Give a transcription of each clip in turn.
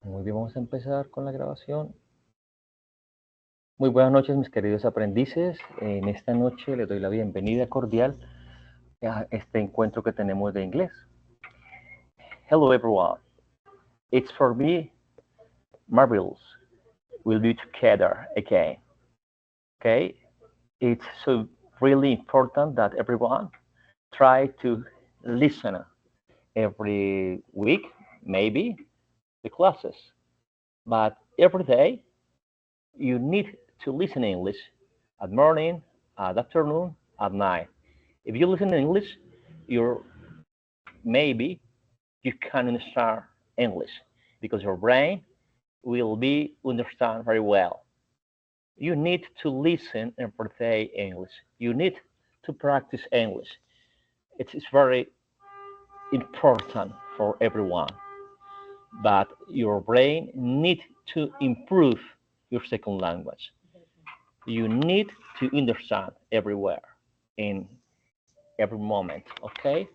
Muy bien, vamos a empezar con la grabación. Muy buenas noches, mis queridos aprendices. En esta noche les doy la bienvenida cordial a este encuentro que tenemos de inglés. Hello, everyone. It's for me, marvelous. We'll be together again. Okay? It's so really important that everyone try to listen every week, maybe, the classes. But every day, you need to listen English at morning, at afternoon, at night. If you listen in English, you're maybe you can understand English because your brain will be understand very well. You need to listen and portray English. You need to practice English. It's very important for everyone. But your brain need to improve your second language. You need to understand everywhere, in every moment, ¿ok?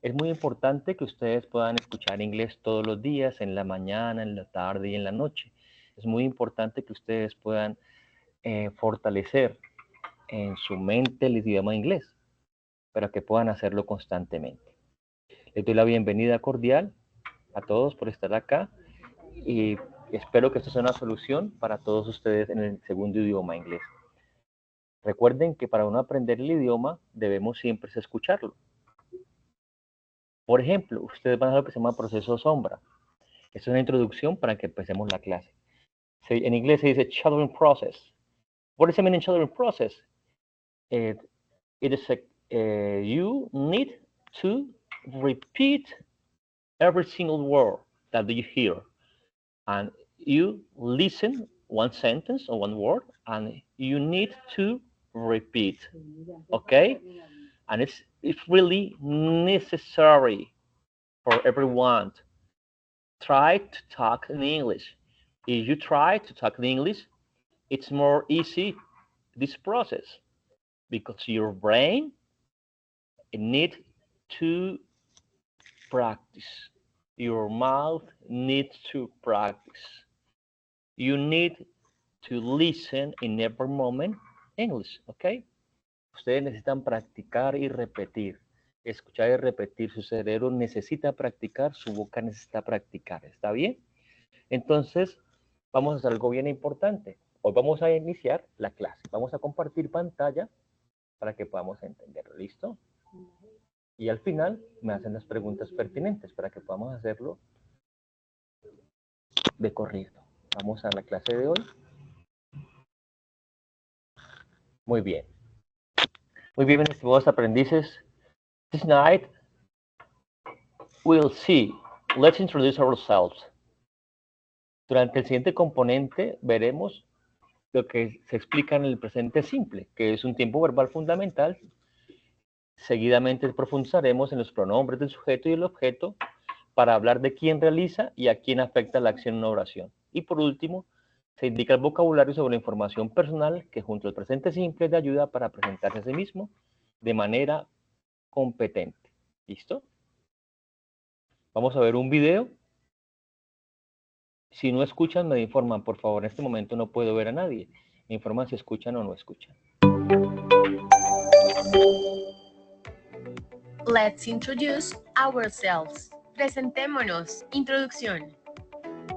Es muy importante que ustedes puedan escuchar inglés todos los días, en la mañana, en la tarde y en la noche. Es muy importante que ustedes puedan fortalecer en su mente el idioma inglés, para que puedan hacerlo constantemente. Les doy la bienvenida cordial a todos por estar acá y espero que esto sea una solución para todos ustedes en el segundo idioma inglés. Recuerden que para uno aprender el idioma debemos siempre escucharlo. Por ejemplo, ustedes van a ver lo que se llama proceso sombra. Esto es una introducción para que empecemos la clase. En inglés se dice shadowing process. What does it mean in shadowing process? It is you need to repeat every single word that you hear. And you listen one sentence or one word, and you need to repeat. Okay? And it's really necessary for everyone. Try to talk in English. If you try to talk in English, it's more easy, this process, because your brain needs to practice. Your mouth needs to practice. You need to listen in every moment English, ¿ok? Ustedes necesitan practicar y repetir. Escuchar y repetir. Su cerebro necesita practicar, su boca necesita practicar. ¿Está bien? Entonces, vamos a hacer algo bien importante. Hoy vamos a iniciar la clase. Vamos a compartir pantalla para que podamos entenderlo. ¿Listo? Y al final me hacen las preguntas pertinentes para que podamos hacerlo de corrido. Vamos a la clase de hoy. Muy bien. Muy bien, mis estimados aprendices. This night, we'll see. Let's introduce ourselves. Durante el siguiente componente veremos lo que se explica en el presente simple, que es un tiempo verbal fundamental. Seguidamente profundizaremos en los pronombres del sujeto y el objeto para hablar de quién realiza y a quién afecta la acción en una oración. Y por último, se indica el vocabulario sobre la información personal que junto al presente simple es de ayuda para presentarse a sí mismo de manera competente. ¿Listo? Vamos a ver un video. Si no escuchan, me informan, por favor. En este momento no puedo ver a nadie. Me informan si escuchan o no escuchan. Let's introduce ourselves. Presentémonos. Introducción.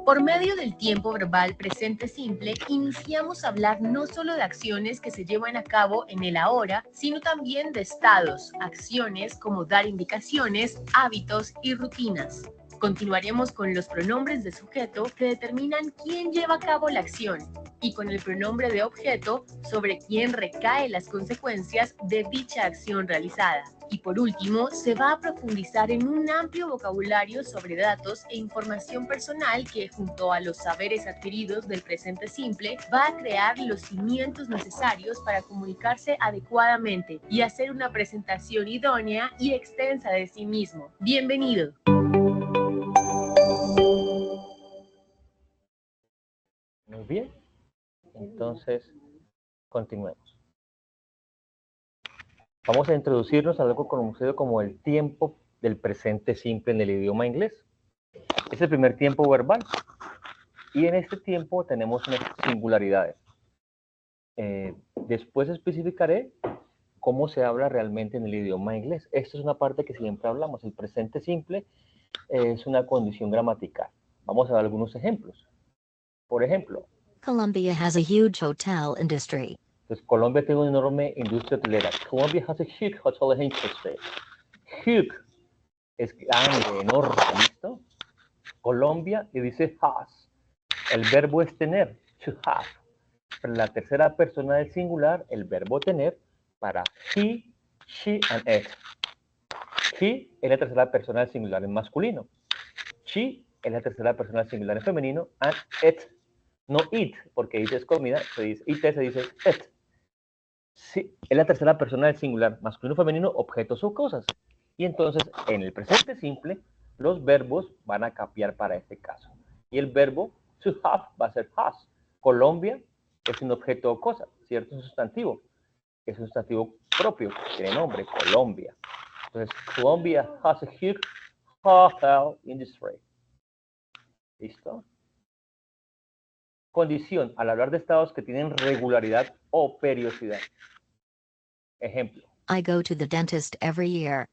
Por medio del tiempo verbal presente simple, iniciamos a hablar no solo de acciones que se llevan a cabo en el ahora, sino también de estados, acciones como dar indicaciones, hábitos y rutinas. Continuaremos con los pronombres de sujeto que determinan quién lleva a cabo la acción y con el pronombre de objeto sobre quién recae las consecuencias de dicha acción realizada. Y por último, se va a profundizar en un amplio vocabulario sobre datos e información personal que, junto a los saberes adquiridos del presente simple, va a crear los cimientos necesarios para comunicarse adecuadamente y hacer una presentación idónea y extensa de sí mismo. ¡Bienvenido! Muy bien. Entonces, continuemos. Vamos a introducirnos a algo conocido como el tiempo del presente simple en el idioma inglés. Es el primer tiempo verbal. Y en este tiempo tenemos unas singularidades. Después especificaré cómo se habla realmente en el idioma inglés. Esta es una parte que siempre hablamos. El presente simple es una condición gramatical. Vamos a ver algunos ejemplos. Por ejemplo, Colombia has a huge hotel industry. pues Colombia tiene una enorme industria hotelera. Colombia has a huge hotel industry. Huge es grande, enorme, ¿listo? Colombia y dice has. El verbo es tener, to have. Para la tercera persona del singular, el verbo tener para he, she, and it. He es la tercera persona del singular en masculino. She es la tercera persona del singular en femenino. And it, no it, porque it es comida, se dice it, se dice it. Sí, es la tercera persona del singular masculino, femenino, objetos o cosas. Y entonces, en el presente simple, los verbos van a cambiar para este caso. Y el verbo to have va a ser has. Colombia es un objeto o cosa, ¿cierto? Es un sustantivo. Es un sustantivo propio, tiene nombre, Colombia. Entonces, Colombia has a huge hotel industry. ¿Listo? Condición, al hablar de estados que tienen regularidad o periodicidad. Ejemplo. I go to the dentist every year.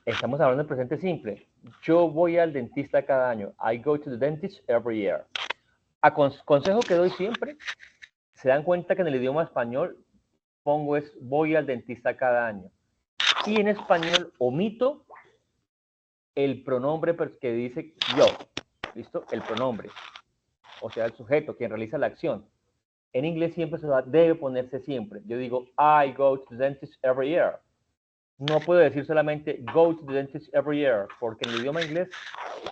Estamos hablando del presente simple. Yo voy al dentista cada año. I go to the dentist every year. Consejo que doy siempre, se dan cuenta que en el idioma español pongo es voy al dentista cada año. Y en español omito el pronombre que dice yo. ¿Listo? El pronombre. O sea, el sujeto, quien realiza la acción. En inglés siempre debe ponerse siempre. Yo digo, I go to the dentist every year. No puedo decir solamente go to the dentist every year, porque en el idioma inglés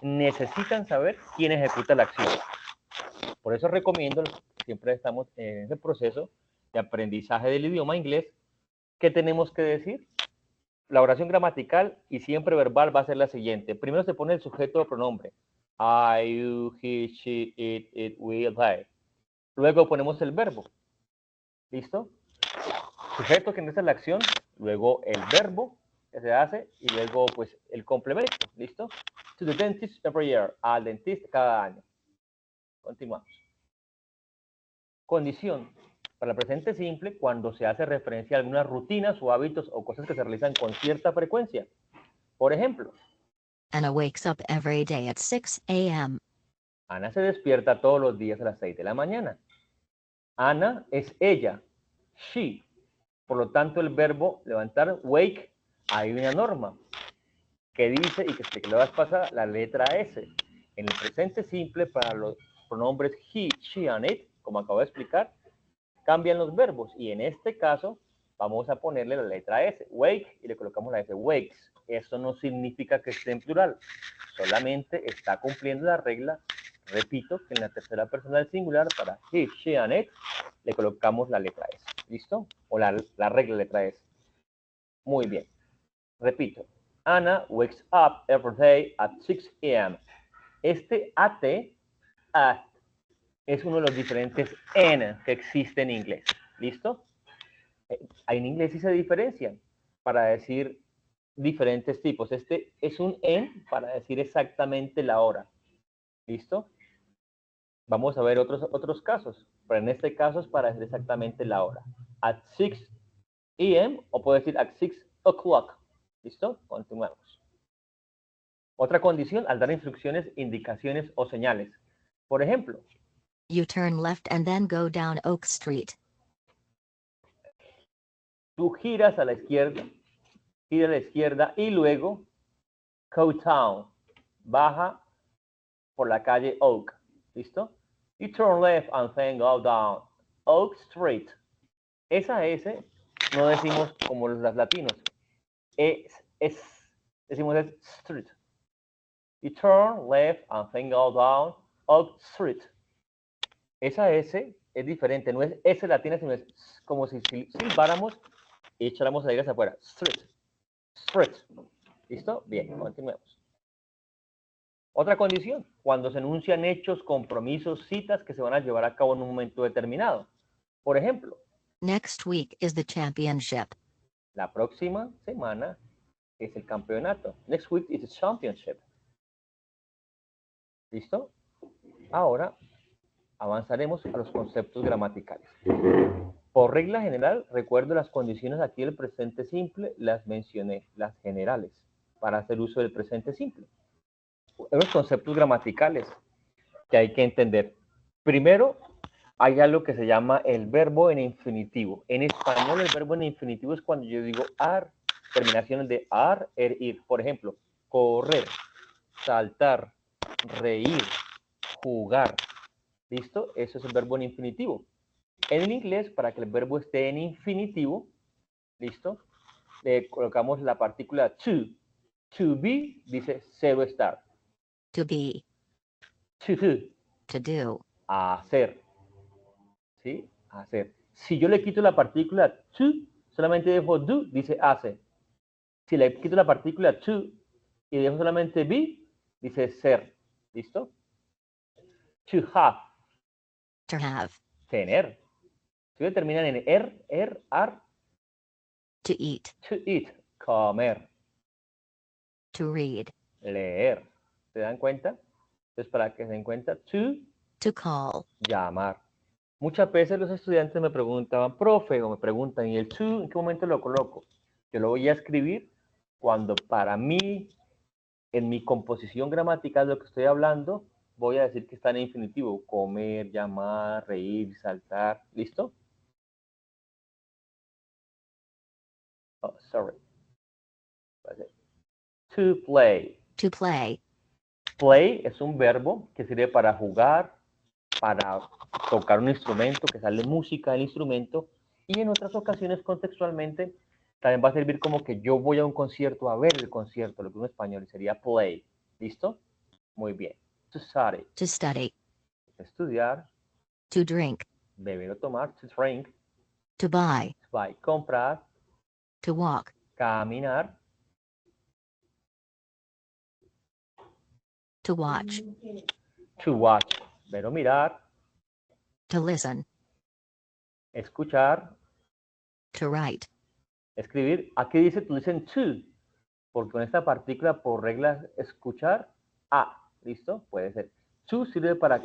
necesitan saber quién ejecuta la acción. Por eso recomiendo, siempre estamos en ese proceso de aprendizaje del idioma inglés, ¿qué tenemos que decir? La oración gramatical y siempre verbal va a ser la siguiente. Primero se pone el sujeto o pronombre. I, you, he, she, it, we, they. Luego ponemos el verbo. ¿Listo? Sujeto que empieza la acción, luego el verbo que se hace y luego pues el complemento. ¿Listo? To the dentist every year. Al dentista cada año. Continuamos. Condición. Para el presente simple, cuando se hace referencia a algunas rutinas o hábitos o cosas que se realizan con cierta frecuencia. Por ejemplo, Anna wakes up every day at 6 a.m. Ana se despierta todos los días a las 6 de la mañana. Ana es ella, she. Por lo tanto, el verbo levantar, wake, hay una norma que dice y que expliqué la vez pasada, la letra S. En el presente simple, para los pronombres he, she, and it, como acabo de explicar, cambian los verbos. Y en este caso, vamos a ponerle la letra S, wake, y le colocamos la S, wakes. Eso no significa que esté en plural, solamente está cumpliendo la regla. Repito que en la tercera persona del singular, para he, she, and it, le colocamos la letra S. ¿Listo? O la regla letra S. Muy bien. Repito. Anna wakes up every day at 6 a.m. Este at, es uno de los diferentes N que existe en inglés. ¿Listo? En inglés sí se diferencian para decir diferentes tipos. Este es un en para decir exactamente la hora. ¿Listo? Vamos a ver otros casos, pero en este caso es para decir exactamente la hora. At 6 a.m. o puedo decir at 6 o'clock. ¿Listo? Continuamos. Otra condición al dar instrucciones, indicaciones o señales. Por ejemplo, You turn left and then go down Oak Street. tú giras a la izquierda y luego Cowtown, baja por la calle Oak. ¿Listo? You turn left and then go down Oak Street. Esa S no decimos como los latinos. Decimos es street. You turn left and then go down Oak Street. Esa S es diferente, no es S latina, sino es como si silbáramos y echáramos aire hacia afuera. Street. Street. ¿Listo? Bien, continuemos. Otra condición, cuando se enuncian hechos, compromisos, citas que se van a llevar a cabo en un momento determinado. Por ejemplo, Next week is the championship. la próxima semana es el campeonato. Next week is the championship. ¿Listo? Ahora avanzaremos a los conceptos gramaticales. Por regla general, recuerdo las condiciones aquí del presente simple, las mencioné, las generales, para hacer uso del presente simple. Los conceptos gramaticales que hay que entender. Primero, hay algo que se llama el verbo en infinitivo. En español, el verbo en infinitivo es cuando yo digo ar, terminaciones de ar, ir. Por ejemplo, correr, saltar, reír, jugar. ¿Listo? Eso es el verbo en infinitivo. En el inglés, para que el verbo esté en infinitivo, ¿listo? Le colocamos la partícula to. To be dice cero estar. To be. To do. To do. Hacer. ¿Sí? Hacer. Si yo le quito la partícula to, solamente dejo do, dice hace. Si le quito la partícula to y dejo solamente be, dice ser. ¿Listo? To have. To have. Tener. Si terminan en ar. To eat. To eat. Comer. To read. Leer. ¿Se dan cuenta? Entonces, para que se den cuenta, to call. Llamar. Muchas veces los estudiantes me preguntaban, profe, o me preguntan, ¿y el to en qué momento lo coloco? Yo lo voy a escribir cuando para mí, en mi composición gramatical de lo que estoy hablando, voy a decir que está en infinitivo. Comer, llamar, reír, saltar. ¿Listo? Oh, sorry. To play. To play. Play es un verbo que sirve para jugar, para tocar un instrumento, que sale música del instrumento, y en otras ocasiones contextualmente también va a servir como que yo voy a un concierto a ver el concierto, lo que en español sería play. ¿Listo? Muy bien. To study. To study. Estudiar. To drink. Beber o tomar. To drink. To buy. To buy. Comprar. To walk. Caminar. To watch. To watch. Ver o mirar. To listen. Escuchar. To write. Escribir. Aquí dice to listen to, porque con esta partícula por regla escuchar, ¿listo? Puede ser. To sirve para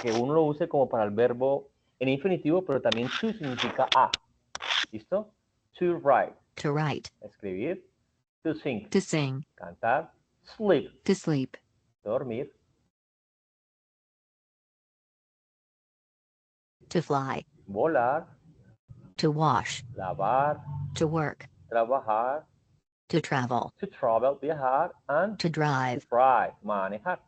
que uno lo use como para el verbo en infinitivo, pero también to significa ¿listo? To write. To write. Escribir. To sing. To sing. Cantar. Sleep. To sleep. Dormir. To fly. Volar. To wash. Lavar. To work. Trabajar. To travel. To travel, viajar. And To drive. to drive, manejar.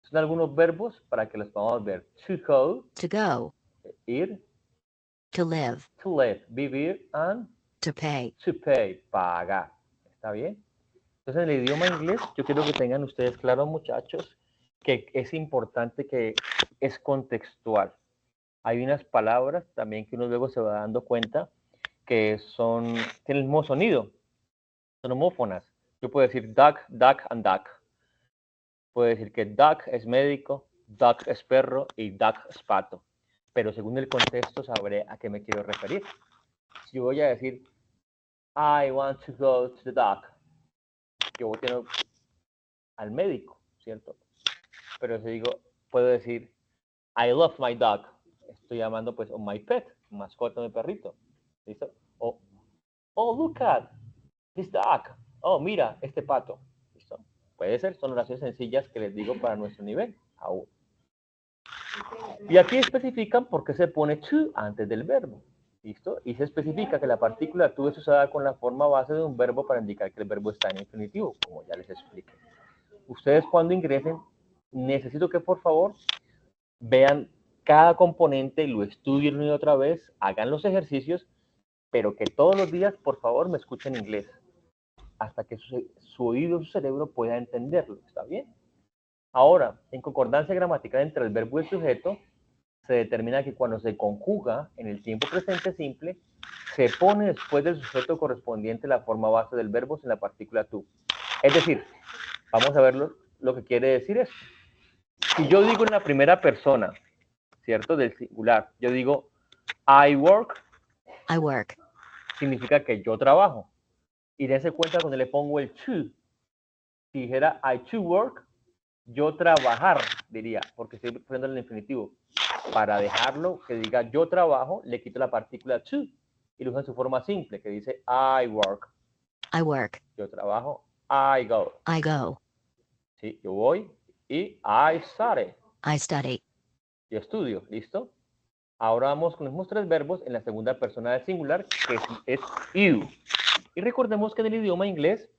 Son algunos verbos para que los podamos ver. To go. To go. Ir. To live. To live, vivir. And To pay. to pay, pagar. ¿Está bien? Entonces, en el idioma inglés, yo quiero que tengan ustedes claro, muchachos, que es importante que es contextual. Hay unas palabras también que uno luego se va dando cuenta que tienen el mismo sonido, son homófonas. Yo puedo decir duck, duck and duck. Puedo decir que duck es médico, duck es perro y duck es pato. Pero según el contexto sabré a qué me quiero referir. Si yo voy a decir I want to go to the duck, yo tengo al médico, ¿cierto? Pero si digo, puedo decir I love my dog, estoy llamando pues a my pet, mascota de mi perrito. ¿Listo? O, oh, look at this dog. Oh, mira, este pato. ¿Listo? Puede ser, son oraciones sencillas que les digo para nuestro nivel. Aún. Y aquí especifican por qué se pone to antes del verbo. ¿Listo? Y se especifica que la partícula to es usada con la forma base de un verbo para indicar que el verbo está en infinitivo, como ya les expliqué. Ustedes cuando ingresen, necesito que por favor vean cada componente, lo estudien una y otra vez, hagan los ejercicios, pero que todos los días, por favor, me escuchen inglés, hasta que su oído, su cerebro pueda entenderlo. ¿Está bien? Ahora, en concordancia gramatical entre el verbo y el sujeto, se determina que cuando se conjuga en el tiempo presente simple, se pone después del sujeto correspondiente la forma base del verbo sin la partícula to. Es decir, vamos a ver lo que quiere decir esto. Si yo digo en la primera persona, ¿cierto? Del singular, yo digo I work. I work. Significa que yo trabajo. Y dense cuenta cuando le pongo el to. Si dijera I to work, Yo trabajar, diría, porque estoy poniendo el infinitivo. Para dejarlo, que diga yo trabajo, le quito la partícula to y lo uso en su forma simple, que dice I work. I work. Yo trabajo, I go. I go. ¿Sí? Yo voy y I study. I study. Yo estudio, ¿listo? Ahora vamos con los mismos tres verbos en la segunda persona del singular, que es you. Y recordemos que en el idioma inglés,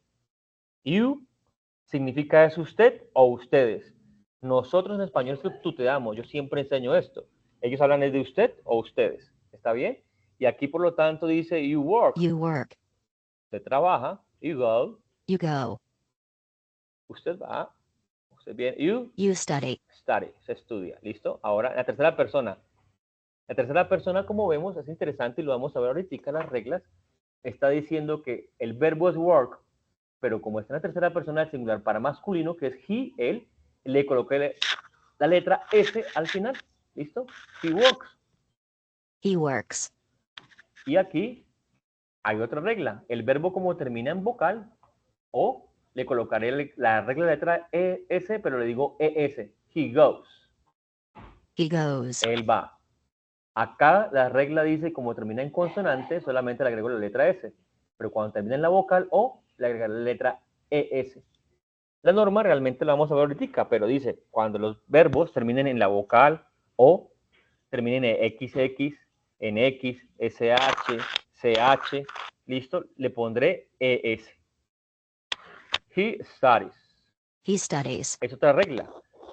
you significa es usted o ustedes. Nosotros en español tuteamos, yo siempre enseño esto. Ellos hablan de usted o ustedes, ¿está bien? Y aquí por lo tanto dice you work. You work. Usted trabaja, you go. You go. Usted va, usted viene, you You study. study, se estudia, ¿listo? Ahora, la tercera persona. La tercera persona, como vemos, es interesante y lo vamos a ver ahorita, las reglas. Está diciendo que el verbo es work, pero como está en la tercera persona del singular para masculino, que es he, él, le coloqué la letra S al final, ¿listo? He works. He works. Y aquí hay otra regla. El verbo como termina en vocal, o le colocaré la regla de letra ES, pero le digo ES. He goes. He goes. Él va. Acá la regla dice como termina en consonante, solamente le agrego la letra S. Pero cuando termina en la vocal O, le agregaré la letra ES. La norma realmente la vamos a ver ahorita, pero dice, cuando los verbos terminen en la vocal O, terminen en XX, en X, SH, CH, listo, le pondré ES. He studies. He studies. Es otra regla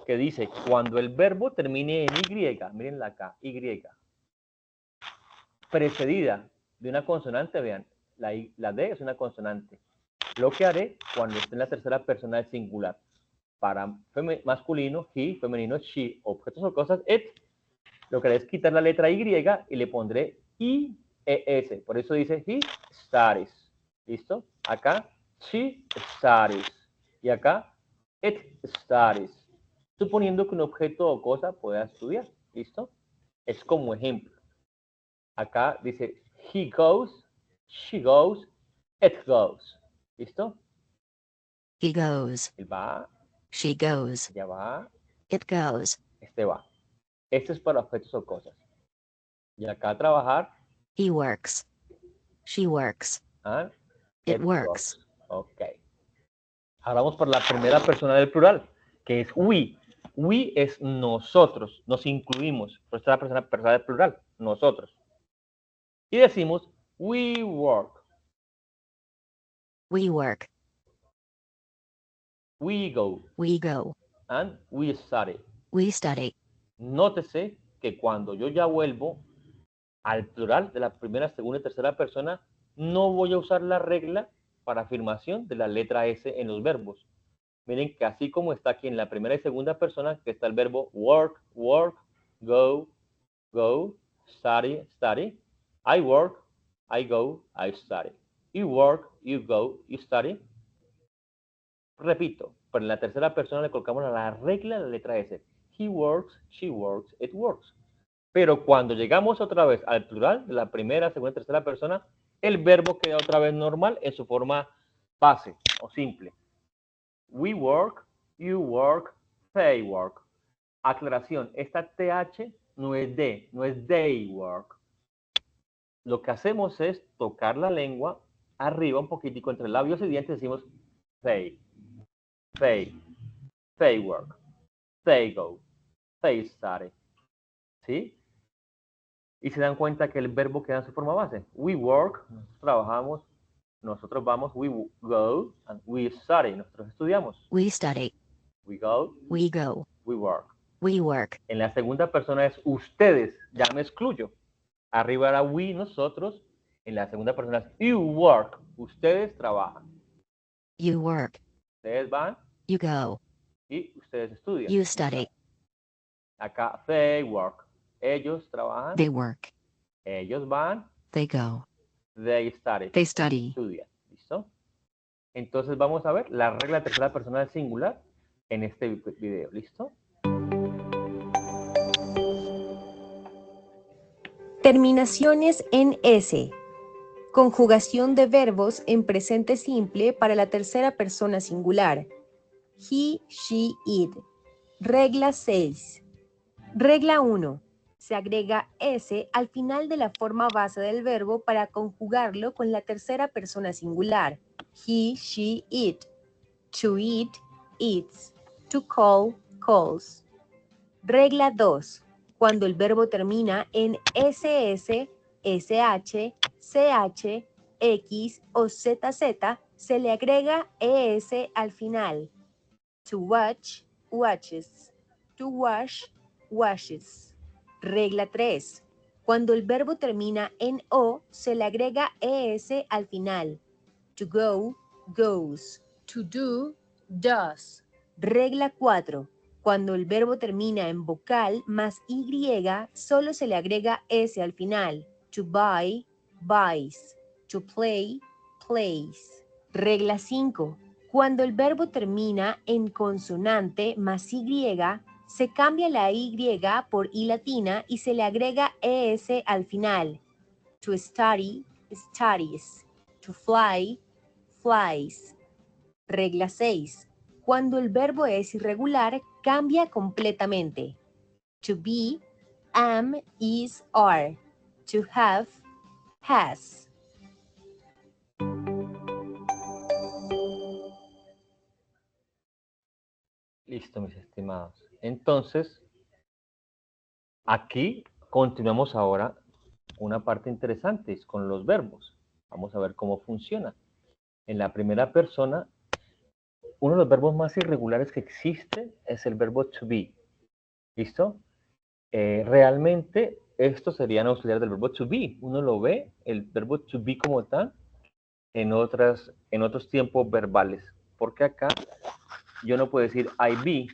que dice, cuando el verbo termine en Y, miren acá, Y, precedida de una consonante, vean, la D es una consonante. Lo que haré cuando esté en la tercera persona del singular. Para masculino, he, femenino, she, objetos o cosas, it. Lo que haré es quitar la letra Y y le pondré IES. Por eso dice he studies. ¿Listo? Acá, she studies. Y acá, it studies. Suponiendo que un objeto o cosa pueda estudiar. ¿Listo? Es como ejemplo. Acá dice he goes, she goes, it goes. ¿Listo? He goes. Él va, She goes. ella va, It goes. este va. Este es para objetos o cosas. Y acá trabajar. He works. She works. And It works. Ok. Ahora vamos por la primera persona del plural, que es we. We es nosotros, nos incluimos. Por esta es la persona del plural, nosotros. Y decimos we work. We work. We go. We go. And we study. We study. Nótese que cuando yo ya vuelvo al plural de la primera, segunda y tercera persona, no voy a usar la regla para afirmación de la letra S en los verbos. Miren que así como está aquí en la primera y segunda persona, que está el verbo work, work, go, go, study, study. I work, I go, I study. You work, you go, you study. Repito, pero en la tercera persona le colocamos la regla de la letra S. He works, she works, it works. Pero cuando llegamos otra vez al plural de la primera, segunda, tercera persona, el verbo queda otra vez normal en su forma base o simple. We work, you work, they work. Aclaración, esta TH no es D, no es they work. Lo que hacemos es tocar la lengua arriba un poquitico entre labios y dientes, decimos they work, they go, they study. ¿Sí? Y se dan cuenta que el verbo queda en su forma base. We work, nosotros trabajamos, nosotros vamos, we go, and we study, nosotros estudiamos. We study. We go, We go. we work. We work. En la segunda persona es ustedes, ya me excluyo. Arriba era we, nosotros. En la segunda persona es you work, ustedes trabajan. You work. Ustedes van You go. y ustedes estudian. You study. Acá, they work. Ellos trabajan. They work. Ellos van. They go. They study. They study. Estudian. ¿Listo? Entonces vamos a ver la regla de tercera persona del singular en este video. ¿Listo? Terminaciones en S. Conjugación de verbos en presente simple para la tercera persona singular. he, she, it. Regla 6. Regla 1. Se agrega S al final de la forma base del verbo para conjugarlo con la tercera persona singular. He, she, it. To eat, eats. To call, calls. Regla 2. Cuando el verbo termina en SS, SH, CH, X o ZZ, se le agrega ES al final. To watch, watches. To wash, washes. Regla 3. Cuando el verbo termina en O, se le agrega ES al final. To go, goes. To do, does. Regla 4. Cuando el verbo termina en vocal más Y, solo se le agrega S al final. To buy, buys. To play, plays. Regla 5. Cuando el verbo termina en consonante más Y, se cambia la Y por I latina y se le agrega ES al final. To study, studies. To fly, flies. Regla 6. Cuando el verbo es irregular, cambia completamente. To be, am, is, are. To have, has. Listo, mis estimados. Entonces, aquí continuamos ahora una parte interesante, es con los verbos. Vamos a ver cómo funciona. En la primera persona, uno de los verbos más irregulares que existe es el verbo to be. ¿Listo? Realmente, esto sería un auxiliar del verbo to be. Uno lo ve, el verbo to be como tal, en otros tiempos verbales. Porque acá yo no puedo decir I be,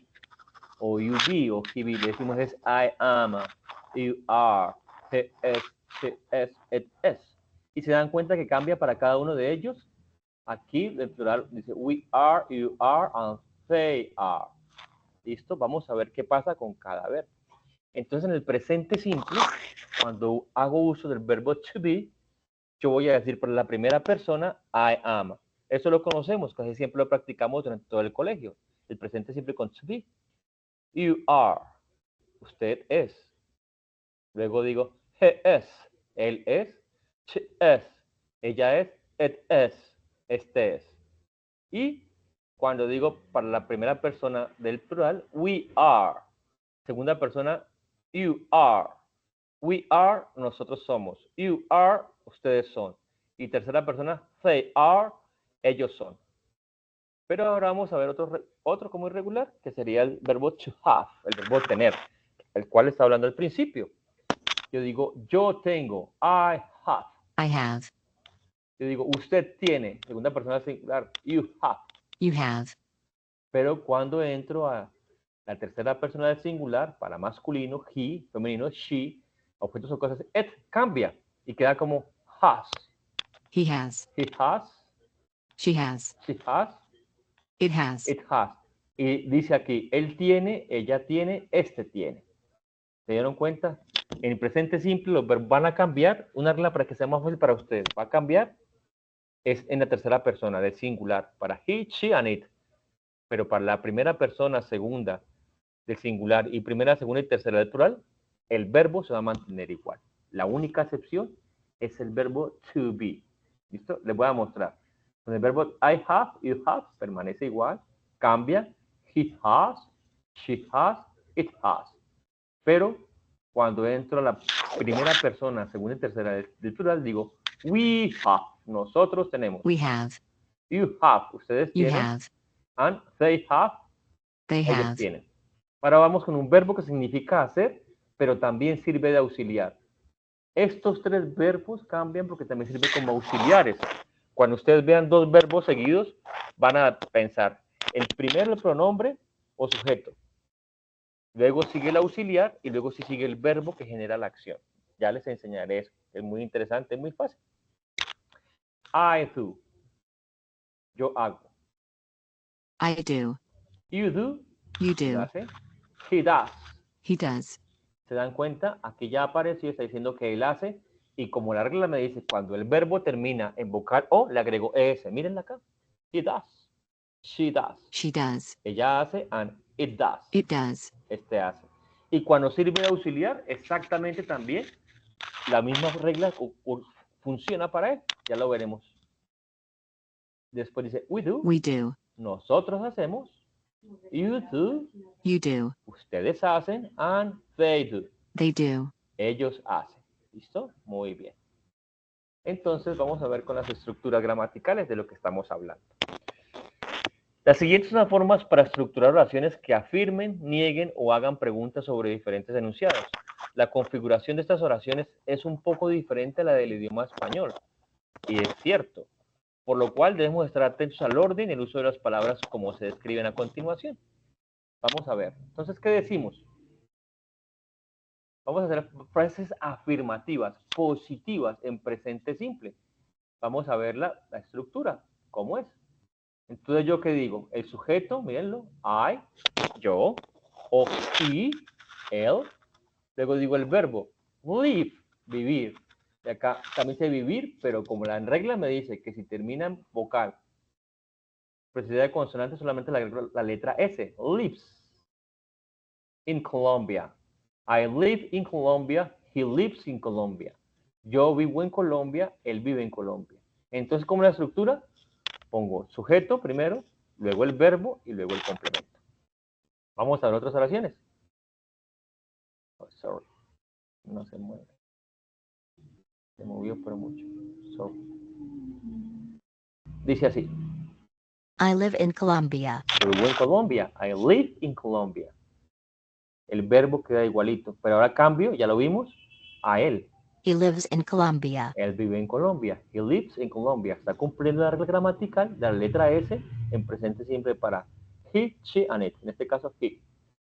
o you be, o he be. Le decimos es I am, you are, he is, she is, it is. Y se dan cuenta que cambia para cada uno de ellos. Aquí el plural dice we are, you are, and they are. ¿Listo? Vamos a ver qué pasa con cada verbo. Entonces, en el presente simple, cuando hago uso del verbo to be, yo voy a decir por la primera persona I am. Eso lo conocemos, casi siempre lo practicamos durante todo el colegio. El presente simple con to be. You are. Usted es. Luego digo he is. Él es. She is. Ella es. It is. Este es. Y cuando digo para la primera persona del plural, we are. Segunda persona, you are. We are, nosotros somos. You are, ustedes son. Y tercera persona, they are, ellos son. Pero ahora vamos a ver otro como irregular, que sería el verbo to have, el verbo tener, el cual está hablando al principio. Yo digo, yo tengo, I have. I have. Yo digo, usted tiene, segunda persona singular, you have. You have. Pero cuando entro a la tercera persona del singular, para masculino, he, femenino, she, objetos o cosas, it cambia y queda como has. He has. He has, She has. she has, It has. it has. Y dice aquí, él tiene, ella tiene, este tiene. ¿Se dieron cuenta? En el presente simple los verbos van a cambiar. Una regla para que sea más fácil para ustedes. Va a cambiar es en la tercera persona del singular. Para he, she, and it. Pero para la primera persona, segunda del singular y primera, segunda y tercera del plural, el verbo se va a mantener igual. La única excepción es el verbo to be. ¿Listo? Les voy a mostrar. Con el verbo I have, you have, permanece igual. Cambia. He has, she has, it has. Pero cuando entro a la primera persona, segunda y tercera del plural, digo we have. Nosotros tenemos. We have. You have. Ustedes You tienen. have. And they have. They Ellos have. tienen. Ahora vamos con un verbo que significa hacer, pero también sirve de auxiliar. Estos tres verbos cambian porque también sirven como auxiliares. Cuando ustedes vean dos verbos seguidos, van a pensar, el primero el pronombre o sujeto. Luego sigue el auxiliar y luego sí sigue el verbo que genera la acción. Ya les enseñaré eso. Es muy interesante, es muy fácil. I do. Yo hago. I do. You do. You do. ¿Hace? He does. He does. ¿Se dan cuenta? Aquí ya apareció, está diciendo que él hace, y como la regla me dice, cuando el verbo termina en vocal O, le agrego ES. Mírenla acá. He does. She does. She does. Ella hace and it does. It does. Este hace. Y cuando sirve de auxiliar, exactamente también la misma regla funciona para él. Ya lo veremos. Después dice we do. We do. Nosotros hacemos. You do. You do. Ustedes hacen and they do. They do. Ellos hacen. ¿Listo? Muy bien. Entonces vamos a ver con las estructuras gramaticales de lo que estamos hablando. Las siguientes son formas para estructurar oraciones que afirmen, nieguen o hagan preguntas sobre diferentes enunciados. La configuración de estas oraciones es un poco diferente a la del idioma español. Y es cierto. Por lo cual debemos estar atentos al orden y el uso de las palabras como se describen a continuación. Vamos a ver. Entonces, ¿qué decimos? Vamos a hacer frases afirmativas, positivas, en presente simple. Vamos a ver la estructura, cómo es. Entonces, ¿yo qué digo? El sujeto, mírenlo, I, yo, o he, él. Luego digo el verbo, live, vivir. Y acá también dice vivir, pero como la regla me dice que si termina en vocal precedida de consonante, solamente la letra S, lives. In Colombia. I live in Colombia, he lives in Colombia. Yo vivo en Colombia, él vive en Colombia. Entonces, ¿cómo es la estructura? Pongo sujeto primero, luego el verbo y luego el complemento. Vamos a ver otras oraciones. Oh, sorry. No se mueve. Se movió pero mucho. Sorry. Dice así. I live in Colombia. Yo vivo en Colombia. I live in Colombia. El verbo queda igualito, pero ahora cambio, ya lo vimos, a él. He lives in Colombia. Él vive en Colombia. He lives in Colombia. Está cumpliendo la regla gramatical de la letra S en presente siempre para he, she, and it. En este caso, he.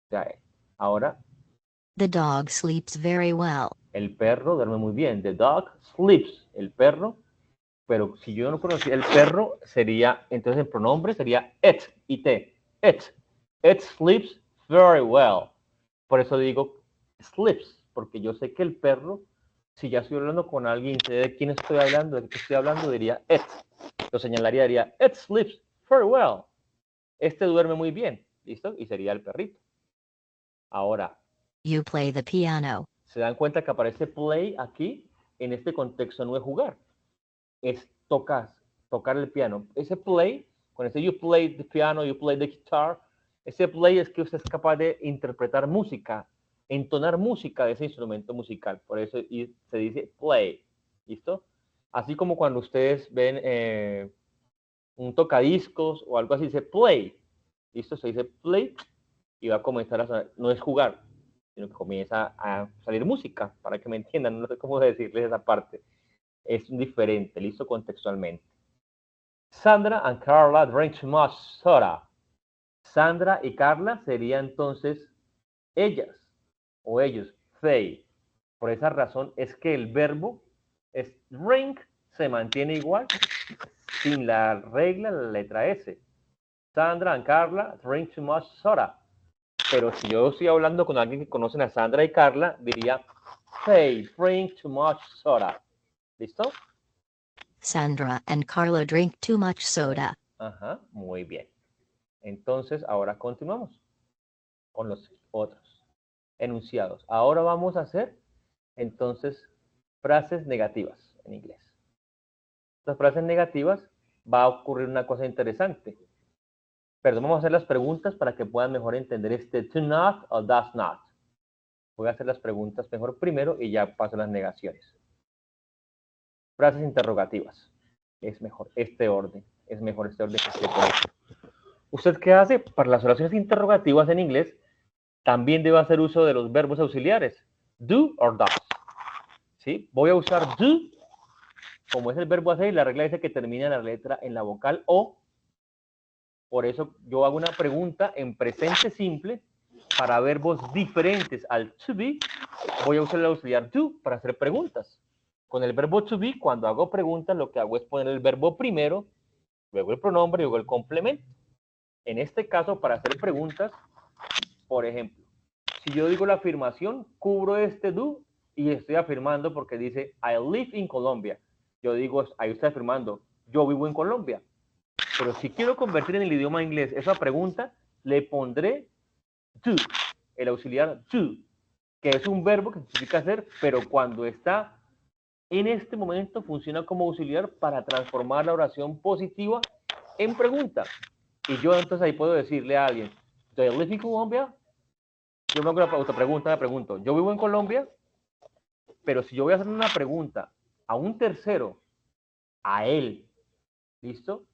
O sea, él. Ahora, The dog sleeps very well. el perro duerme muy bien. The dog sleeps. El perro. Pero si yo no conocía el perro, sería, entonces el pronombre sería it, it. It. It sleeps very well. Por eso digo sleeps, porque yo sé que el perro, si ya estoy hablando con alguien, sé de quién estoy hablando, de qué estoy hablando, diría it. Lo señalaría, diría it sleeps very well. Este duerme muy bien, ¿listo? Y sería el perrito. Ahora, You play the piano. ¿se dan cuenta que aparece play aquí? En este contexto no es jugar, es tocar el piano. Ese play, con ese you play the piano, you play the guitar, ese play es que usted es capaz de interpretar música, entonar música de ese instrumento musical. Por eso se dice play. ¿Listo? Así como cuando ustedes ven un tocadiscos o algo así, dice play. ¿Listo? Se dice play y va a comenzar a sonar. No es jugar, sino que comienza a salir música, para que me entiendan. No sé cómo decirles esa parte. Es diferente, ¿listo? Contextualmente. Sandra and Carla drink too much soda. Sandra y Carla serían entonces ellas o ellos, they. Por esa razón es que el verbo es drink, se mantiene igual sin la regla, la letra S. Sandra and Carla drink too much soda. Pero si yo estoy hablando con alguien que conocen a Sandra y Carla, diría they drink too much soda. ¿Listo? Sandra and Carla drink too much soda. Ajá, muy bien. Entonces, ahora continuamos con los otros enunciados. Ahora vamos a hacer, entonces, frases negativas en inglés. Las frases negativas va a ocurrir una cosa interesante. Perdón, vamos a hacer las preguntas para que puedan mejor entender este do not o does not. Voy a hacer las preguntas mejor primero y ya paso a las negaciones. Frases interrogativas. Es mejor este orden. Es mejor este orden que este orden. ¿Usted qué hace? Para las oraciones interrogativas en inglés, también debe hacer uso de los verbos auxiliares. Do or does. ¿Sí? Voy a usar do, como es el verbo hacer, y la regla dice que termina la letra en la vocal O. Por eso yo hago una pregunta en presente simple para verbos diferentes al to be. Voy a usar el auxiliar do para hacer preguntas. Con el verbo to be, cuando hago preguntas, lo que hago es poner el verbo primero, luego el pronombre y luego el complemento. En este caso, para hacer preguntas, por ejemplo, si yo digo la afirmación, cubro este do y estoy afirmando porque dice I live in Colombia. Yo digo, ahí estoy afirmando, yo vivo en Colombia. Pero si quiero convertir en el idioma inglés esa pregunta, le pondré do, el auxiliar do, que es un verbo que significa hacer, pero cuando está en este momento funciona como auxiliar para transformar la oración positiva en pregunta. Y yo entonces ahí puedo decirle a alguien, ¿do you live in Colombia? Yo me hago la autopregunta, me pregunto, ¿yo vivo en Colombia? Pero si yo voy a hacer una pregunta a un tercero, a él, ¿listo?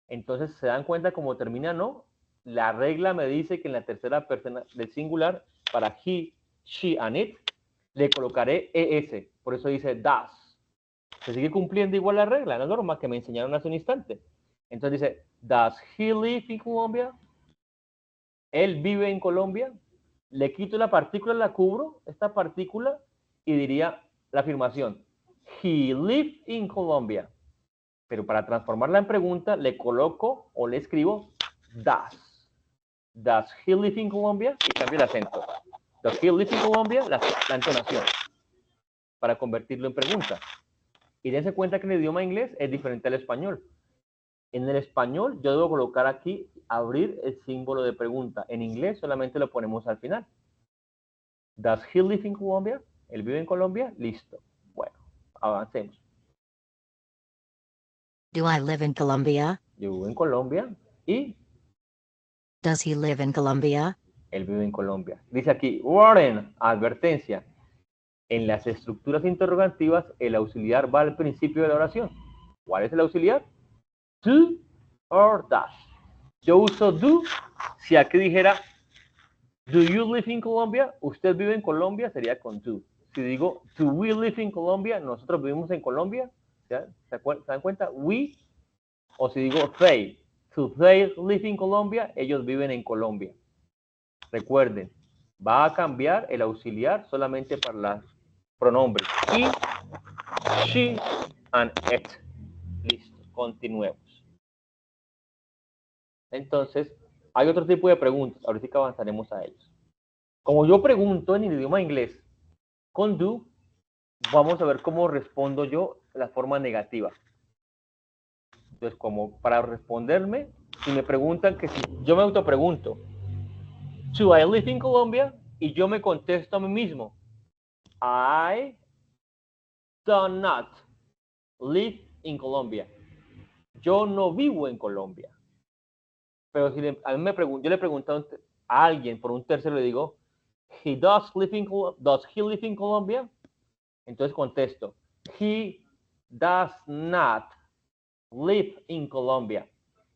Entonces se dan cuenta cómo termina no. La regla me dice que en la tercera persona del singular, para he, she and it, le colocaré es. Por eso dice does. Se sigue cumpliendo igual la regla, la norma que me enseñaron hace un instante. Entonces dice, does he live in Colombia? Él vive en Colombia. Le quito la partícula, la cubro, esta partícula, y diría la afirmación, he lives in Colombia. Pero para transformarla en pregunta, le coloco o le escribo does. Does he live in Colombia? Y cambio el acento. Does he live in Colombia? La entonación. Para convertirlo en pregunta. Y dense cuenta que el idioma inglés es diferente al español. En el español yo debo colocar aquí, abrir el símbolo de pregunta. En inglés solamente lo ponemos al final. Does he live in Colombia? ¿Él vive en Colombia? Listo. Bueno, avancemos. Do I live in Colombia? Yo vivo en Colombia y Does he live in Colombia? él vive en Colombia. Dice aquí, warning, advertencia. En las estructuras interrogativas, el auxiliar va al principio de la oración. ¿Cuál es el auxiliar? Do or does. Yo uso do. Si aquí dijera, do you live in Colombia? ¿Usted vive en Colombia? Sería con do. Si digo, do we live in Colombia? ¿Nosotros vivimos en Colombia? ¿Se dan cuenta? We. O si digo they. Do they live in Colombia? Ellos viven en Colombia. Recuerden, va a cambiar el auxiliar solamente para las pronombres he, she, and it. Listo, continuemos. Entonces, hay otro tipo de preguntas. Ahorita avanzaremos a ellos. Como yo pregunto en el idioma inglés con do, vamos a ver cómo respondo yo de la forma negativa. Entonces, como para responderme, si me preguntan que si yo me autopregunto, ¿do I live in Colombia? Y yo me contesto a mí mismo, I do not live in Colombia. Yo no vivo en Colombia. Pero si a mí yo le pregunto a alguien por un tercero, le digo, does he live in Colombia? Entonces contesto, he does not live in Colombia.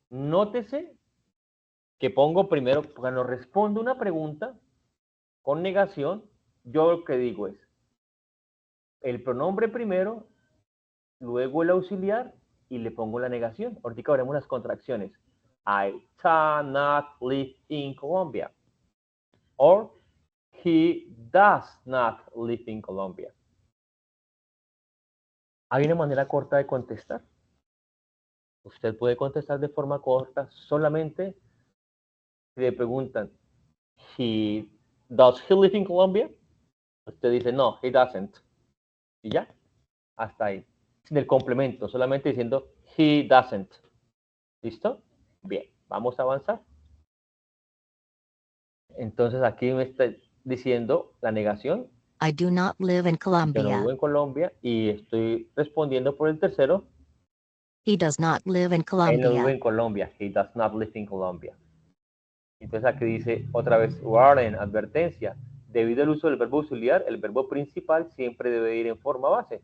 Nótese que pongo primero, cuando respondo una pregunta con negación, yo lo que digo es el pronombre primero, luego el auxiliar y le pongo la negación. Ahorita veremos las contracciones. I do not live in Colombia. Or he does not live in Colombia. Hay una manera corta de contestar. Usted puede contestar de forma corta solamente si le preguntan, does he live in Colombia? Usted dice, no, he doesn't. Y ya, hasta ahí. Sin el complemento, solamente diciendo, he doesn't. ¿Listo? Bien, vamos a avanzar. Entonces aquí me está diciendo la negación. I do not live in Yo no vivo Colombia. en Colombia y estoy respondiendo por el tercero. He does not live in Él no vive Colombia. en Colombia. He does not live in Colombia. Entonces aquí dice otra vez, warning, advertencia. Debido al uso del verbo auxiliar, el verbo principal siempre debe ir en forma base.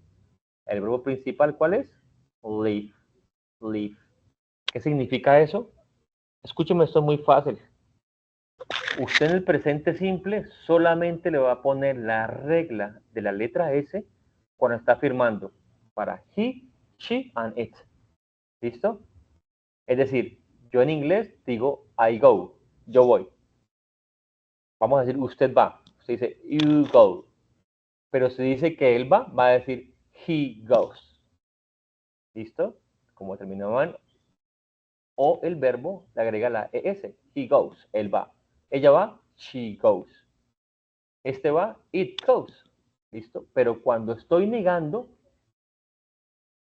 ¿El verbo principal cuál es? Live. Live. ¿Qué significa eso? Escúcheme, esto es muy fácil. Usted en el presente simple solamente le va a poner la regla de la letra S cuando está afirmando para he, she, and it. ¿Listo? Es decir, yo en inglés digo I go, yo voy. Vamos a decir usted va. Usted dice you go. Pero si dice que él va a decir he goes. ¿Listo? Como terminaban o el verbo le agrega la ES. He goes, él va. Ella va, she goes. Este va, it goes. ¿Listo? Pero cuando estoy negando,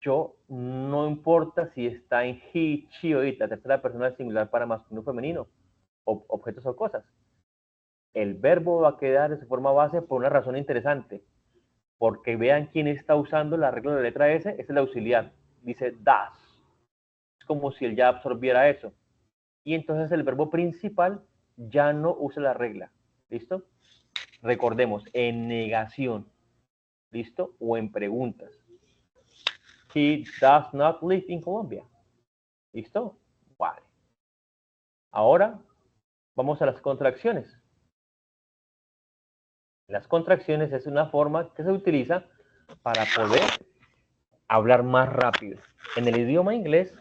yo, no importa si está en he, she o it, la tercera persona es singular para masculino o femenino, objetos o cosas. El verbo va a quedar de su forma base por una razón interesante, porque vean quién está usando la regla de la letra S, es el auxiliar, dice does, es como si él ya absorbiera eso, y entonces el verbo principal ya no usa la regla, ¿listo? Recordemos, en negación, ¿listo? O en preguntas. He does not live in Colombia, ¿listo? Vale. Ahora vamos a las contracciones. Las contracciones es una forma que se utiliza para poder hablar más rápido. En el idioma inglés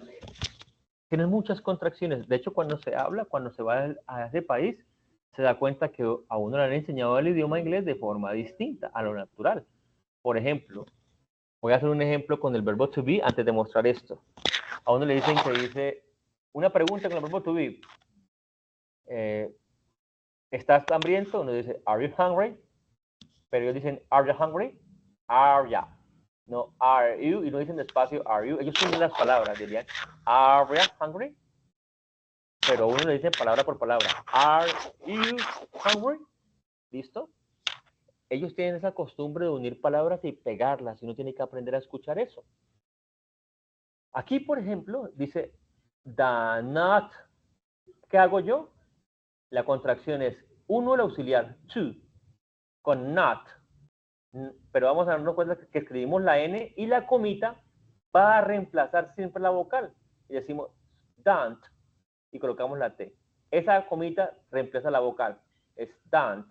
tienen muchas contracciones. De hecho, cuando se habla, cuando se va a ese país, se da cuenta que a uno le han enseñado el idioma inglés de forma distinta a lo natural. Por ejemplo, voy a hacer un ejemplo con el verbo to be antes de mostrar esto. A uno le dicen que dice una pregunta con el verbo to be. ¿Estás hambriento? Uno dice, are you hungry? Pero ellos dicen, are you hungry? Are ya. No, are you, y no dicen despacio, are you. Ellos tienen las palabras, dirían, are you hungry? Pero uno le dice palabra por palabra, are you hungry? ¿Listo? Ellos tienen esa costumbre de unir palabras y pegarlas, y uno tiene que aprender a escuchar eso. Aquí, por ejemplo, dice, the not. ¿Qué hago yo? La contracción es uno, el auxiliar, to, con not. Pero vamos a darnos cuenta que escribimos la N y la comita va a reemplazar siempre la vocal. Y decimos don't y colocamos la T. Esa comita reemplaza la vocal. Es don't.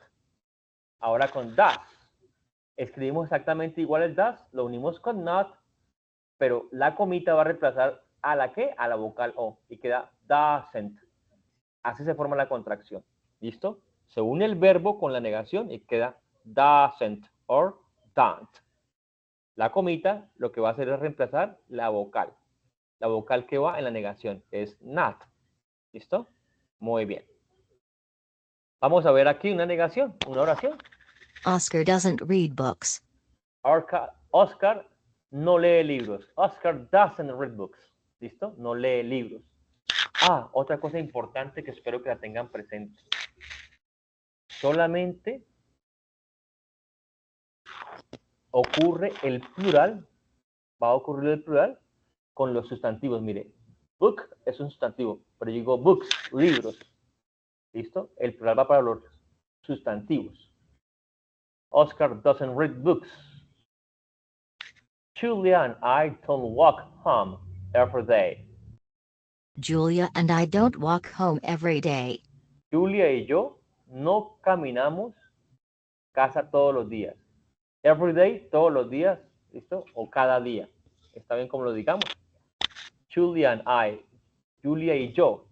Ahora con does. Escribimos exactamente igual el does, lo unimos con not, pero la comita va a reemplazar a la ¿qué? A la vocal O y queda doesn't. Así se forma la contracción. ¿Listo? Se une el verbo con la negación y queda doesn't or don't. La comita lo que va a hacer es reemplazar la vocal. La vocal que va en la negación es not. ¿Listo? Muy bien. Vamos a ver aquí una negación, una oración. Oscar doesn't read books. Oscar no lee libros. Oscar doesn't read books. ¿Listo? No lee libros. Ah, otra cosa importante que espero que la tengan presente. Solamente ocurre el plural, va a ocurrir el plural con los sustantivos. Mire, book es un sustantivo, pero yo digo books, libros. ¿Listo? El plural va para los sustantivos. Oscar doesn't read books. Julia and I don't walk home every day. Julia and I don't walk home every day. Julia y yo no caminamos casa todos los días. Every day, todos los días, ¿listo? O cada día. Está bien como lo digamos. Julia and I, Julia y yo.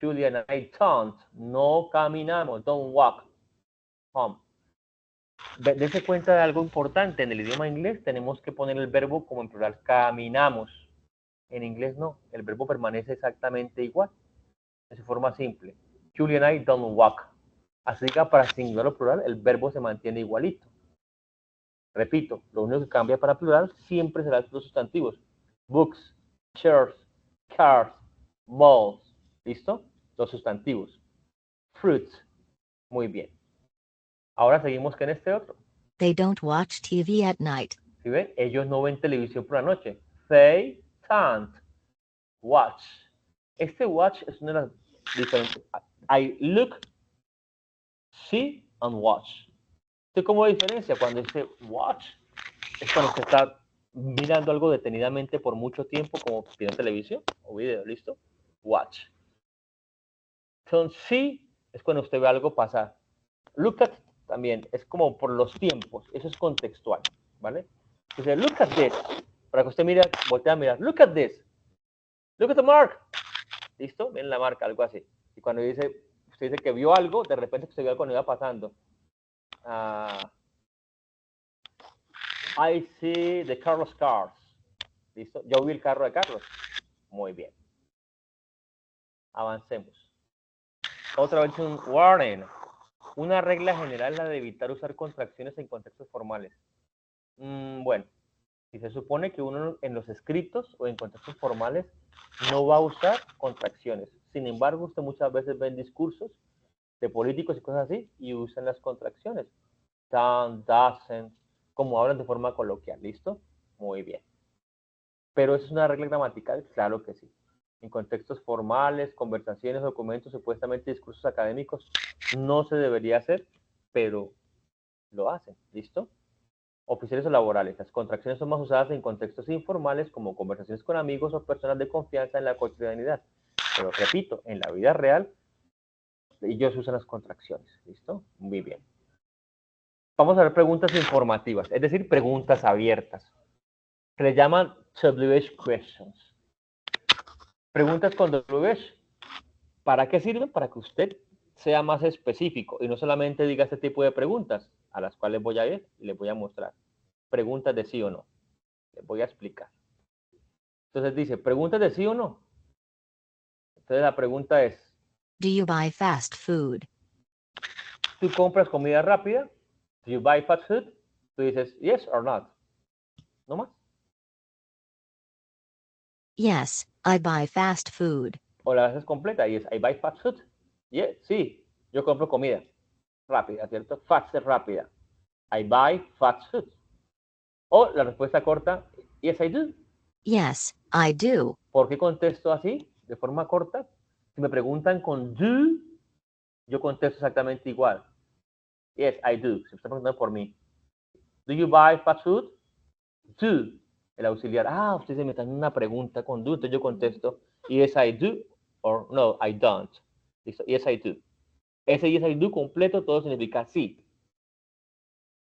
Julia and I don't, no caminamos, don't walk home. Dense cuenta de algo importante. En el idioma inglés tenemos que poner el verbo como en plural. Caminamos. En inglés no. El verbo permanece exactamente igual. De su forma simple. Julia and I don't walk. Así que para singular o plural, el verbo se mantiene igualito. Repito, lo único que cambia para plural siempre serán los sustantivos. Books, chairs, cars, malls. ¿Listo? Los sustantivos. Fruits. Muy bien. Ahora seguimos con este otro. They don't watch TV at night. ¿Sí ven? Ellos no ven televisión por la noche. They don't watch. Este watch es una de las diferentes. I look, see, and watch. ¿Cómo diferencia? Cuando dice watch, es cuando se está mirando algo detenidamente por mucho tiempo, como viendo televisión o video, ¿listo? Watch. Entonces, see es cuando usted ve algo pasar. Look at también es como por los tiempos, eso es contextual, ¿vale? Entonces, look at this, para que usted mire, voltee a mirar, look at this, look at the mark, ¿listo? Ven la marca, algo así. Y cuando usted dice que vio algo, de repente usted vio algo cuando iba pasando. I see the Carlos cars. ¿Listo? Yo vi el carro de Carlos. Muy bien. Avancemos. Otra vez un warning. Una regla general es la de evitar usar contracciones en contextos formales. Bueno, Y se supone que uno en los escritos o en contextos formales no va a usar contracciones. Sin embargo, usted muchas veces ve en discursos de políticos y cosas así y usan las contracciones. Don't, doesn't, como hablan de forma coloquial. ¿Listo? Muy bien. Pero ¿es una regla gramatical? Claro que sí. En contextos formales, conversaciones, documentos, supuestamente discursos académicos, no se debería hacer, pero lo hacen. ¿Listo? Oficiales o laborales. Las contracciones son más usadas en contextos informales como conversaciones con amigos o personas de confianza en la cotidianidad. Pero repito, en la vida real, ellos usan las contracciones. ¿Listo? Muy bien. Vamos a ver preguntas informativas, es decir, preguntas abiertas. Se le llaman WH questions. Preguntas con WH. ¿Para qué sirven? Para que usted sea más específico y no solamente diga este tipo de preguntas, a las cuales voy a ir y les voy a mostrar. Preguntas de sí o no. Les voy a explicar. Entonces dice, preguntas de sí o no. Entonces la pregunta es, Do you buy fast food? ¿tú compras comida rápida? Do you buy fast food? Tú dices, yes or not. ¿No más? Yes, I buy fast food. O la haces completa y es, I buy fast food. Yeah, sí, yo compro comida rápida, ¿cierto? Fast es rápida. I buy fast food. O la respuesta corta, yes, I do. Yes, I do. ¿Por qué contesto así, de forma corta? Si me preguntan con do, yo contesto exactamente igual. Yes, I do. Se está preguntando por mí. Do you buy fast food? Do. El auxiliar. Ah, usted se me está en una pregunta con do, entonces yo contesto yes, I do or no, I don't. Listo. Yes, I do. Ese yes, I do completo todo significa sí.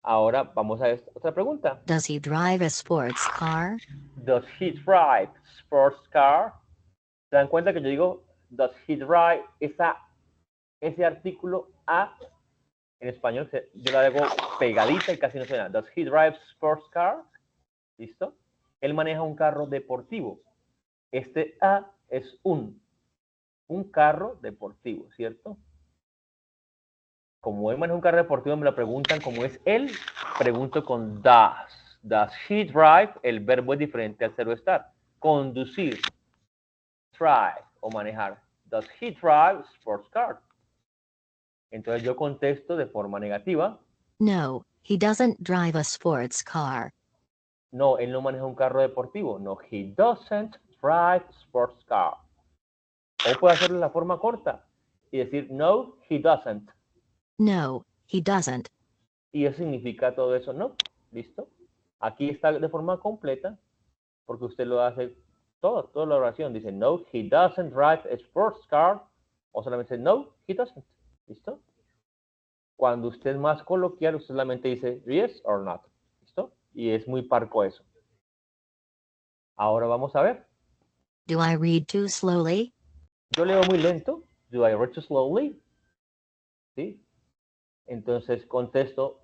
Ahora vamos a esta otra pregunta. Does he drive a sports car? Does he drive sports car? ¿Se dan cuenta que yo digo does he drive? Ese artículo a en español yo la hago pegadita y casi no suena. Does he drive sports car? ¿Listo? Él maneja un carro deportivo. Este a es un carro deportivo, ¿cierto? Como él maneja un carro deportivo, me lo preguntan cómo es él, pregunto con does. Does he drive? El verbo es diferente al cero estar. Conducir, drive o manejar. Does he drive sports car? Entonces yo contesto de forma negativa. No, he doesn't drive a sports car. No, él no maneja un carro deportivo. No, he doesn't drive sports car. O puedo hacerlo de la forma corta y decir no, he doesn't. No, he doesn't. Y eso significa todo eso, ¿no? ¿Listo? Aquí está de forma completa porque usted lo hace toda la oración. Dice, no, he doesn't drive a sports car. O solamente dice, no, he doesn't. ¿Listo? Cuando usted es más coloquial, usted solamente dice yes or not. ¿Listo? Y es muy parco eso. Ahora vamos a ver. Do I read too slowly? Yo leo muy lento. Do I read too slowly? ¿Sí? Entonces contesto,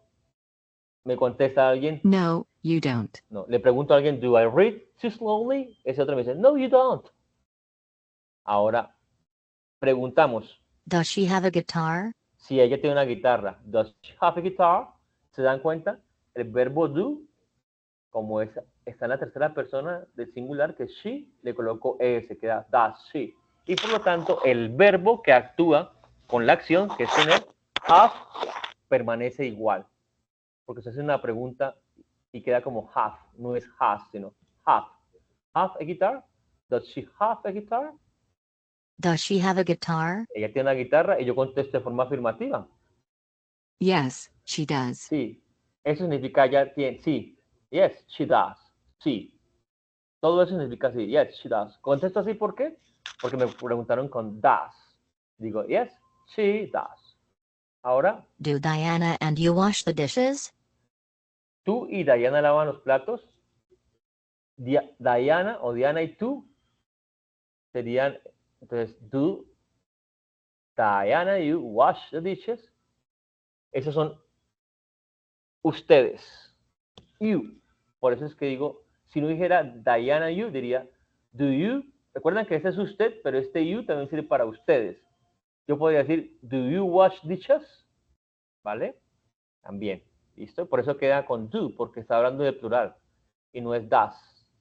me contesta alguien. No, you don't. No, le pregunto a alguien, do I read too slowly? Ese otro me dice, no, you don't. Ahora, preguntamos. Does she have a guitar? Si ella tiene una guitarra, does she have a guitar? ¿Se dan cuenta? El verbo do, como está en la tercera persona del singular, que es she, le coloco s, queda does she. Y por lo tanto, el verbo que actúa con la acción, que es tener, have, permanece igual. Porque se hace una pregunta y queda como have, no es has, sino have. Have a guitar? Does she have a guitar? Does she have a guitar? Ella tiene una guitarra y yo contesto de forma afirmativa. Yes, she does. Sí. Eso significa ella tiene, sí. Yes, she does. Sí. Todo eso significa sí. Yes, she does. Contesto así, ¿por qué? Porque me preguntaron con does. Digo, yes, she does. Ahora, Do Diana and you wash the dishes? tú y Diana lavan los platos. Diana o Diana y tú serían, entonces, do Diana, you wash the dishes. Esos son ustedes. You. Por eso es que digo, si no dijera Diana you, diría do you. Recuerdan que este es usted, pero este you también sirve para ustedes. Yo podría decir, do you wash dishes? ¿Vale? También. ¿Listo? Por eso queda con do, porque está hablando de plural. y no es das,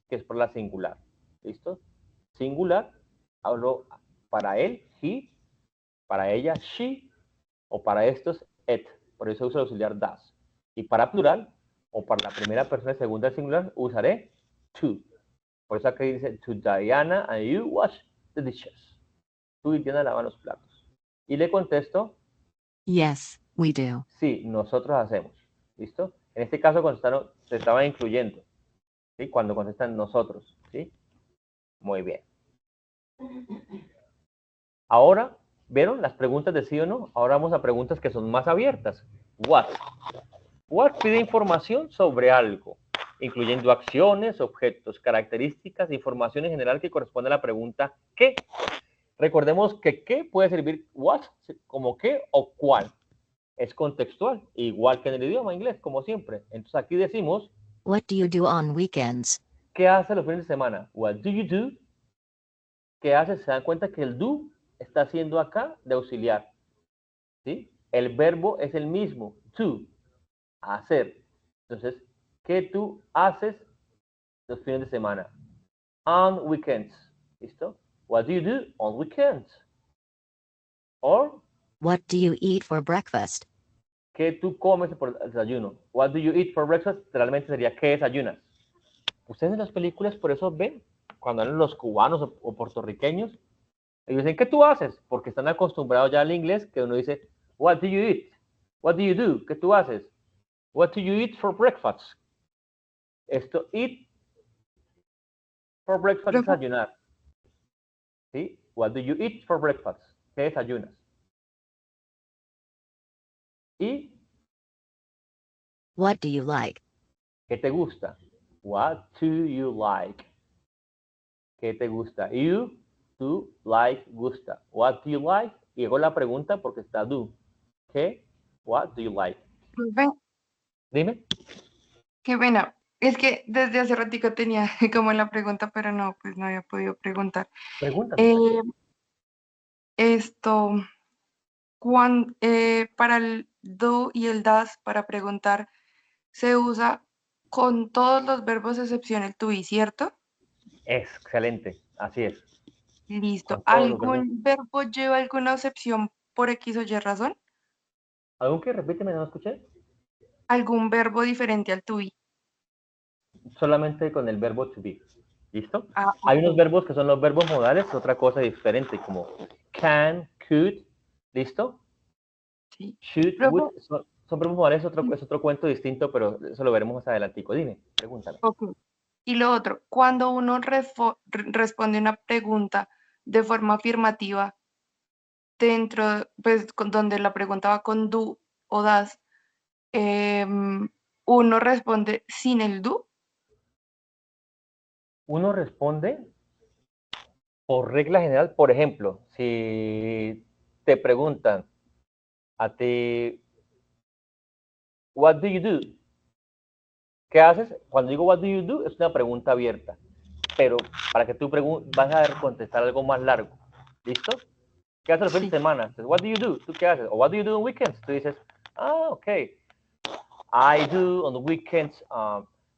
que es por la singular. ¿Listo? Singular, hablo para él, he, para ella, she, o para estos, it. Por eso uso el auxiliar das. Y para plural, o para la primera persona y segunda singular, usaré to. Por eso aquí dice, to Diana and you wash the dishes. Tú y Diana lavan los platos. Y le contesto, Yes, we do. sí, nosotros hacemos. ¿Listo? En este caso contestaron, se estaba incluyendo. ¿Sí? Cuando contestan nosotros. ¿Sí? Muy bien. Ahora, ¿vieron las preguntas de sí o no? Ahora vamos a preguntas que son más abiertas. What? What pide información sobre algo, incluyendo acciones, objetos, características, información en general que corresponde a la pregunta ¿qué? Recordemos que ¿qué? Puede servir what como qué o cuál. Es contextual, igual que en el idioma inglés, como siempre. Entonces aquí decimos, What do you do on weekends? ¿qué hace los fines de semana? What do you do? ¿Qué hace? Se dan cuenta que el do está haciendo acá de auxiliar. ¿Sí? El verbo es el mismo, to, hacer. Entonces, ¿qué tú haces los fines de semana? On weekends. ¿Listo? What do you do on weekends? Or, What do you eat for breakfast? ¿qué tú comes por desayuno? What do you eat for breakfast? Realmente sería ¿qué desayunas? Ustedes en las películas por eso ven, cuando hablan los cubanos o puertorriqueños, ellos dicen ¿qué tú haces? Porque están acostumbrados ya al inglés, que uno dice What do you eat? What do you do? ¿Qué tú haces? What do you eat for breakfast? Esto, eat for breakfast, Profe, desayunar. ¿Sí? What do you eat for breakfast? ¿Qué desayunas? Y What do you like? ¿qué te gusta? What do you like? ¿Qué te gusta? You, tú, like, gusta. What do you like? Y llegó la pregunta porque está do. ¿Qué? What do you like? profe, Dime. qué pena. Es que desde hace ratico tenía como la pregunta, pero no, pues no había podido preguntar. Pregúntame, Eh, tranquilo. esto, para el do y el das, para preguntar, se usa con todos los verbos excepción el to be, ¿cierto? Excelente. Así es. Listo. Con todos los verbos. ¿Algún verbo lleva alguna excepción por X o Y razón? ¿Algo que repíteme, no escuché? ¿Algún verbo diferente al to be? Solamente con el verbo to be. ¿Listo? Ah, Hay unos ok. verbos que son los verbos modales, otra cosa diferente, como can, could. ¿Listo? Sí. Should, Profe, would. Son verbos modales, es otro cuento distinto, pero eso lo veremos más adelantico. Dime, pregúntame. ok. Y lo otro, cuando uno responde una pregunta de forma afirmativa dentro, pues donde la pregunta va con do o das, em, uno responde sin el do. Uno responde por regla general, por ejemplo, si te preguntan a ti, what do you do? ¿Qué haces? Cuando digo what do you do, es una pregunta abierta. Pero para que tú vas a contestar algo más largo. ¿Listo? ¿Qué haces los fines Sí, de semana? Entonces, what do you do? ¿Tú qué haces? O what do you do on weekends? Tú dices, ok. I do on the weekends,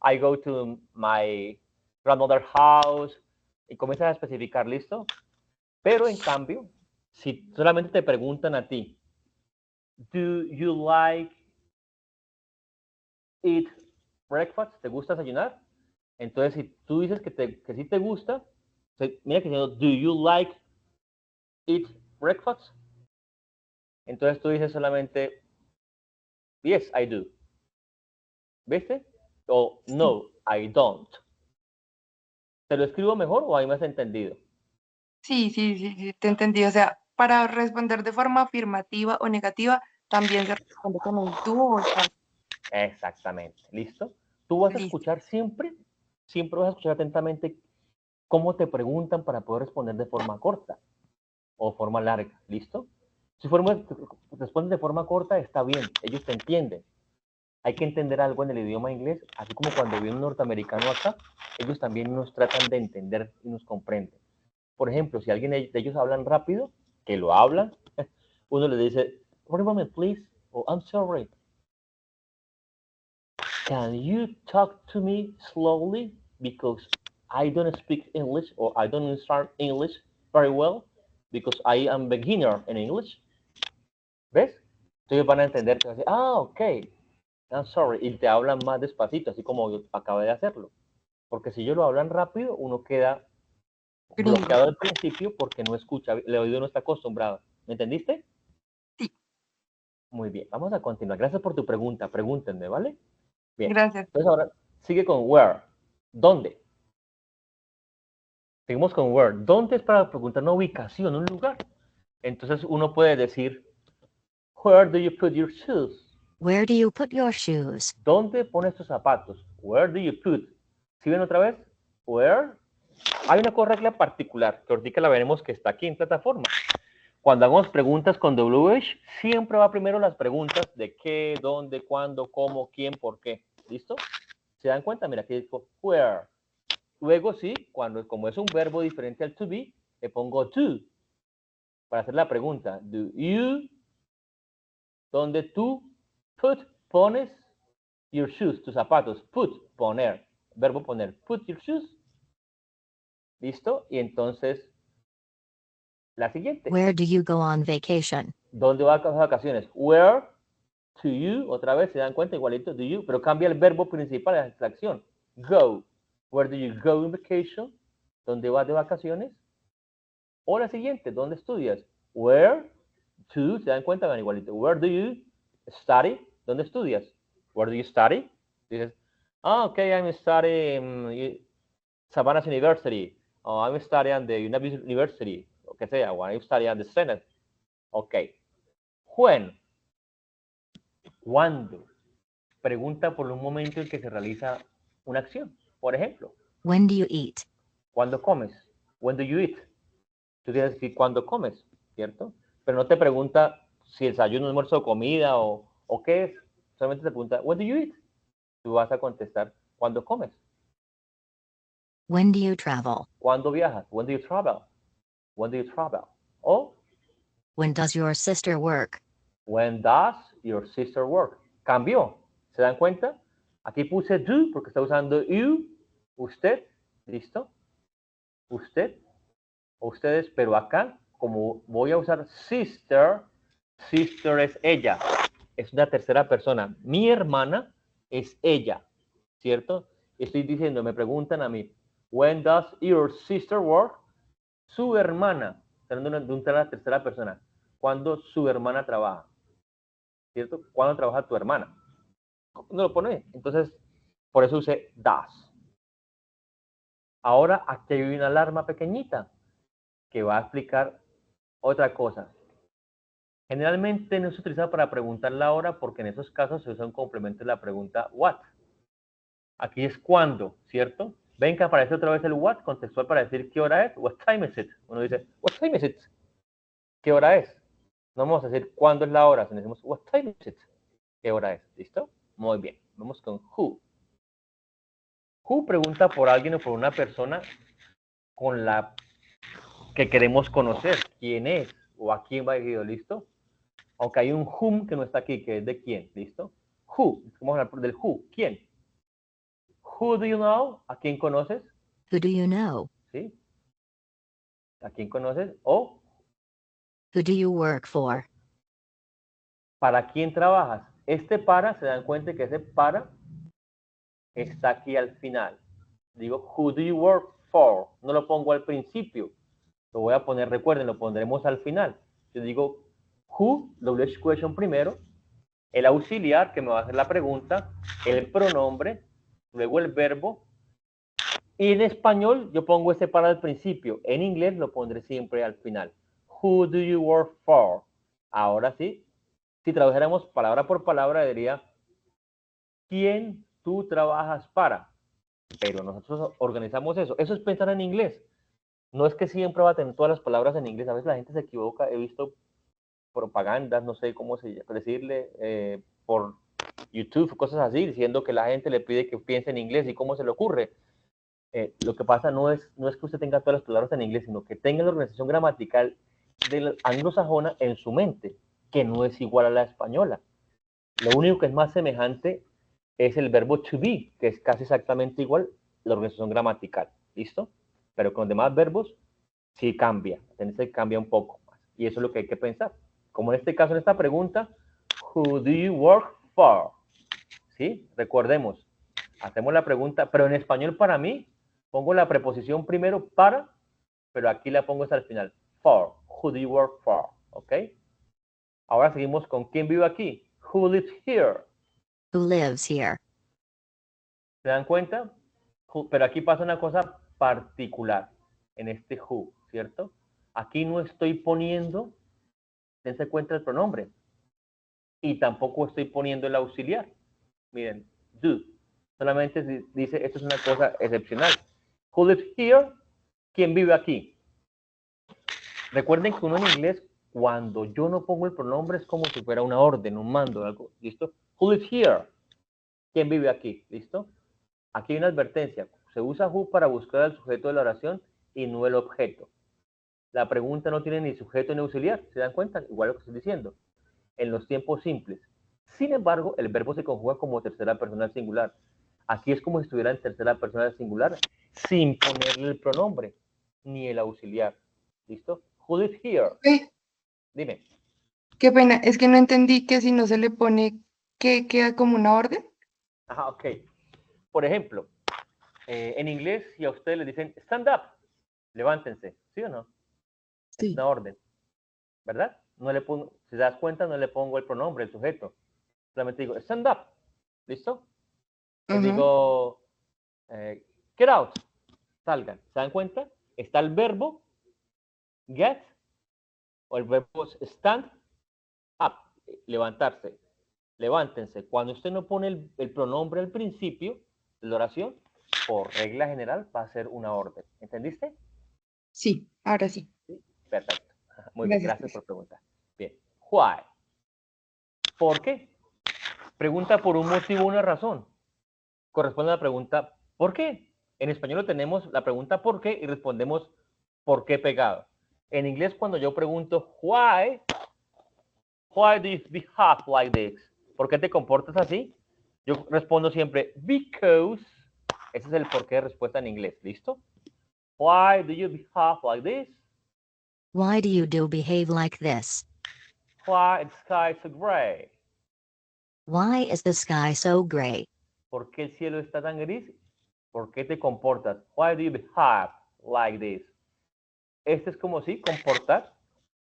I go to my grandmother's house. Y comienzas a especificar, ¿listo? Pero en cambio, si solamente te preguntan a ti, do you like eat breakfast? ¿Te gusta desayunar? Entonces, si tú dices que sí te gusta, mira que diciendo, do you like eat breakfast? Entonces tú dices solamente, yes, I do. ¿Viste? O sí, no, I don't. ¿Te lo escribo mejor o ahí me has entendido? sí, te entendí. O sea, para responder de forma afirmativa o negativa, también se responde con el do o el das. Exactamente. ¿Listo? Tú vas a Listo. escuchar siempre vas a escuchar atentamente cómo te preguntan para poder responder de forma corta o forma larga. ¿Listo? Si respondes de forma corta, está bien, ellos te entienden. Hay que entender algo en el idioma inglés, así como cuando viene un norteamericano acá, ellos también nos tratan de entender y nos comprenden. Por ejemplo, si alguien de ellos hablan rápido, que lo hablan, uno le dice, one moment please, o I'm sorry. can you talk to me slowly because I don't speak English or I don't understand English very well because I am beginner in English. ¿Ves? Entonces van a entender que ok, I'm sorry, y te hablan más despacito, así como yo acabé de hacerlo. Porque si ellos lo hablan rápido, uno queda Gringo. bloqueado al principio porque no escucha, el oído no está acostumbrado. ¿Me entendiste? Sí. Muy bien, vamos a continuar. Gracias por tu pregunta, pregúntenme, ¿vale? Bien. Gracias. Entonces ahora sigue con where. ¿Dónde? Seguimos con where. ¿Dónde es para preguntar una ubicación, un lugar? Entonces uno puede decir, where do you put your shoes? Where do you put your shoes? ¿Dónde pones tus zapatos? Where do you put? ¿Sí ven otra vez? Where. Hay una regla particular, que ahorita la veremos que está aquí en plataforma. Cuando hagamos preguntas con WH, siempre va primero las preguntas de qué, dónde, cuándo, cómo, quién, por qué. ¿Listo? ¿Se dan cuenta? Mira, aquí dijo where. Luego sí, como es un verbo diferente al to be, le pongo do para hacer la pregunta. Do you, donde tú, put, pones, your shoes, tus zapatos. Put, poner. Verbo poner. Put your shoes. ¿Listo? Y entonces, la siguiente. Where do you go on vacation? ¿Dónde vas a las vacaciones? Where to you, otra vez se dan cuenta, igualito, do you, pero cambia el verbo principal de la acción. Go. Where do you go on vacation? ¿Dónde vas de vacaciones? O la siguiente, ¿dónde estudias? Where to, se dan cuenta, van igualito. Where do you study? ¿Dónde estudias? Where do you study? Dices, ok, I'm studying Savannah University. Oh, I'm studying the University. O que sea, o I'm studying the Senate. Ok. When. ¿Cuándo? Pregunta por un momento en que se realiza una acción. Por ejemplo, When do you eat? ¿cuándo comes? When do you eat? Tú tienes que decir cuándo comes, ¿cierto? Pero no te pregunta si desayuno, almuerzo o comida o qué es. Solamente te pregunta, when do you eat? Tú vas a contestar, ¿cuándo comes? When do you travel? ¿Cuándo viajas? When do you travel? When do you travel? O When does your sister work? when does your sister work? Cambió. ¿Se dan cuenta? Aquí puse do porque está usando you, usted, ¿listo? Usted o ustedes, pero acá, como voy a usar sister, sister es ella, es una tercera persona. Mi hermana es ella, ¿cierto? Estoy diciendo, me preguntan a mí, when does your sister work? Su hermana, hablando de una tercera persona, ¿cuándo su hermana trabaja? ¿Cierto? ¿Cuándo trabaja tu hermana? No lo pone. Entonces, por eso usé does. Ahora, aquí hay una alarma pequeñita que va a explicar otra cosa. Generalmente no se utiliza para preguntar la hora porque en esos casos se usa un complemento de la pregunta what. Aquí es cuándo, ¿cierto? Ven que aparece otra vez el what contextual para decir qué hora es. What time is it? Uno dice, what time is it? ¿Qué hora es? No vamos a decir cuándo es la hora, sino decimos, what time is it? ¿Qué hora es? ¿Listo? Muy bien. Vamos con who. Who pregunta por alguien o por una persona con la que queremos conocer. ¿Quién es? O a quién va dirigido, ¿listo? Aunque hay un whom que no está aquí, que es de quién, ¿listo? Who, vamos a hablar del who, ¿quién? Who do you know? ¿A quién conoces? Who do you know? ¿Sí? ¿A quién conoces? O Who do you work for? ¿para quién trabajas? Este para, se dan cuenta que ese para está aquí al final. Digo, who do you work for? No lo pongo al principio. Lo voy a poner, recuerden, lo pondremos al final. Yo digo, who, WH question primero, el auxiliar que me va a hacer la pregunta, el pronombre, luego el verbo. Y en español yo pongo ese para al principio. En inglés lo pondré siempre al final. Who do you work for? Ahora sí, si tradujéramos palabra por palabra, diría, ¿quién tú trabajas para? Pero nosotros organizamos eso. Eso es pensar en inglés. No es que siempre va a tener todas las palabras en inglés. A veces la gente se equivoca. He visto propagandas, no sé cómo decirle, por YouTube, cosas así, diciendo que la gente le pide que piense en inglés y cómo se le ocurre. Lo que pasa no es que usted tenga todas las palabras en inglés, sino que tenga la organización gramatical de la anglosajona en su mente, que no es igual a la española. Lo único que es más semejante es el verbo to be, que es casi exactamente igual la organización gramatical. ¿Listo? Pero con demás verbos sí cambia. Se cambia un poco más. Y eso es lo que hay que pensar. Como en este caso, en esta pregunta, who do you work for? ¿Sí? Recordemos, hacemos la pregunta, pero en español para mí, pongo la preposición primero para, pero aquí la pongo hasta el final. For. Who do you work for? ¿Ok? Ahora seguimos con ¿quién vive aquí? Who lives here? Who lives here? ¿Se dan cuenta? Pero aquí pasa una cosa particular en este who, ¿cierto? Aquí no estoy poniendo, dense cuenta el pronombre, y tampoco estoy poniendo el auxiliar. Miren, do. Solamente dice, esto es una cosa excepcional. Who lives here? ¿Quién vive aquí? Recuerden que uno en inglés, cuando yo no pongo el pronombre, es como si fuera una orden, un mando, algo. ¿Listo? Who lives here? ¿Quién vive aquí? ¿Listo? Aquí hay una advertencia. Se usa who para buscar al sujeto de la oración y no el objeto. La pregunta no tiene ni sujeto ni auxiliar. ¿Se dan cuenta? Igual lo que estoy diciendo. En los tiempos simples. Sin embargo, el verbo se conjuga como tercera persona singular. Aquí es como si estuviera en tercera persona singular sin ponerle el pronombre ni el auxiliar. ¿Listo? Who lives here? Dime. Qué pena, es que no entendí que si no se le pone, que queda como una orden. Ajá, ok. Por ejemplo, en inglés, si a ustedes le dicen stand up, levántense, ¿sí o no? Es Sí. una orden, ¿verdad? No le pongo, si te das cuenta, no le pongo el pronombre, el sujeto. Solamente digo stand up, ¿listo? Les Ajá. digo get out, salgan. ¿Se dan cuenta? Está el verbo get o el verbo stand up, levantarse. Levántense. Cuando usted no pone el pronombre al principio de la oración, por regla general va a ser una orden. ¿Entendiste? Sí, ahora sí. ¿Sí? Perfecto. Muy bien, Gracias, gracias profe. por preguntar. Bien. Why? ¿Por qué? Pregunta por un motivo o una razón. Corresponde a la pregunta ¿por qué? En español tenemos la pregunta ¿por qué? Y respondemos ¿por qué pegado? En inglés cuando yo pregunto why do you behave like this? ¿Por qué te comportas así? Yo respondo siempre because. Ese es el por qué de respuesta en inglés. ¿Listo? Why do you behave like this? Why do you behave like this? Why is the sky so gray? Why is the sky so gray? ¿Por qué el cielo está tan gris? ¿Por qué te comportas? Why do you behave like this? Este es como si comportar.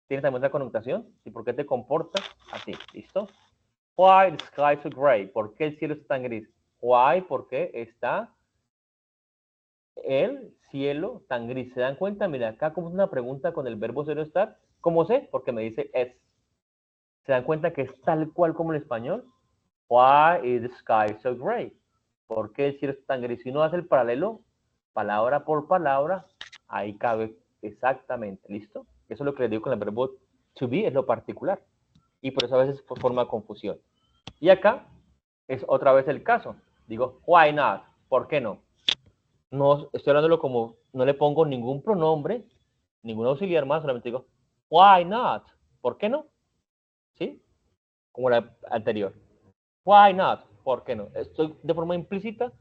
Tiene también otra connotación. ¿Y por qué te comportas así? ¿Listo? Why the sky so gray? ¿Por qué el cielo está tan gris? Why, ¿por qué está el cielo tan gris? ¿Se dan cuenta? Mira, acá como es una pregunta con el verbo ser o estar. ¿Cómo sé? Porque me dice es. ¿Se dan cuenta que es tal cual como el español? Why is the sky so gray? ¿Por qué el cielo está tan gris? Si uno hace el paralelo, palabra por palabra, ahí cabe exactamente. ¿Listo? Eso es lo que les digo con el verbo to be, es lo particular. Y por eso a veces forma confusión. Y acá es otra vez el caso. Digo, why not? ¿Por qué no? No estoy hablándolo como, no le pongo ningún pronombre, ningún auxiliar más, solamente digo, why not? ¿Por qué no? ¿Sí? Como la anterior. Why not? ¿Por qué no? Estoy de forma implícita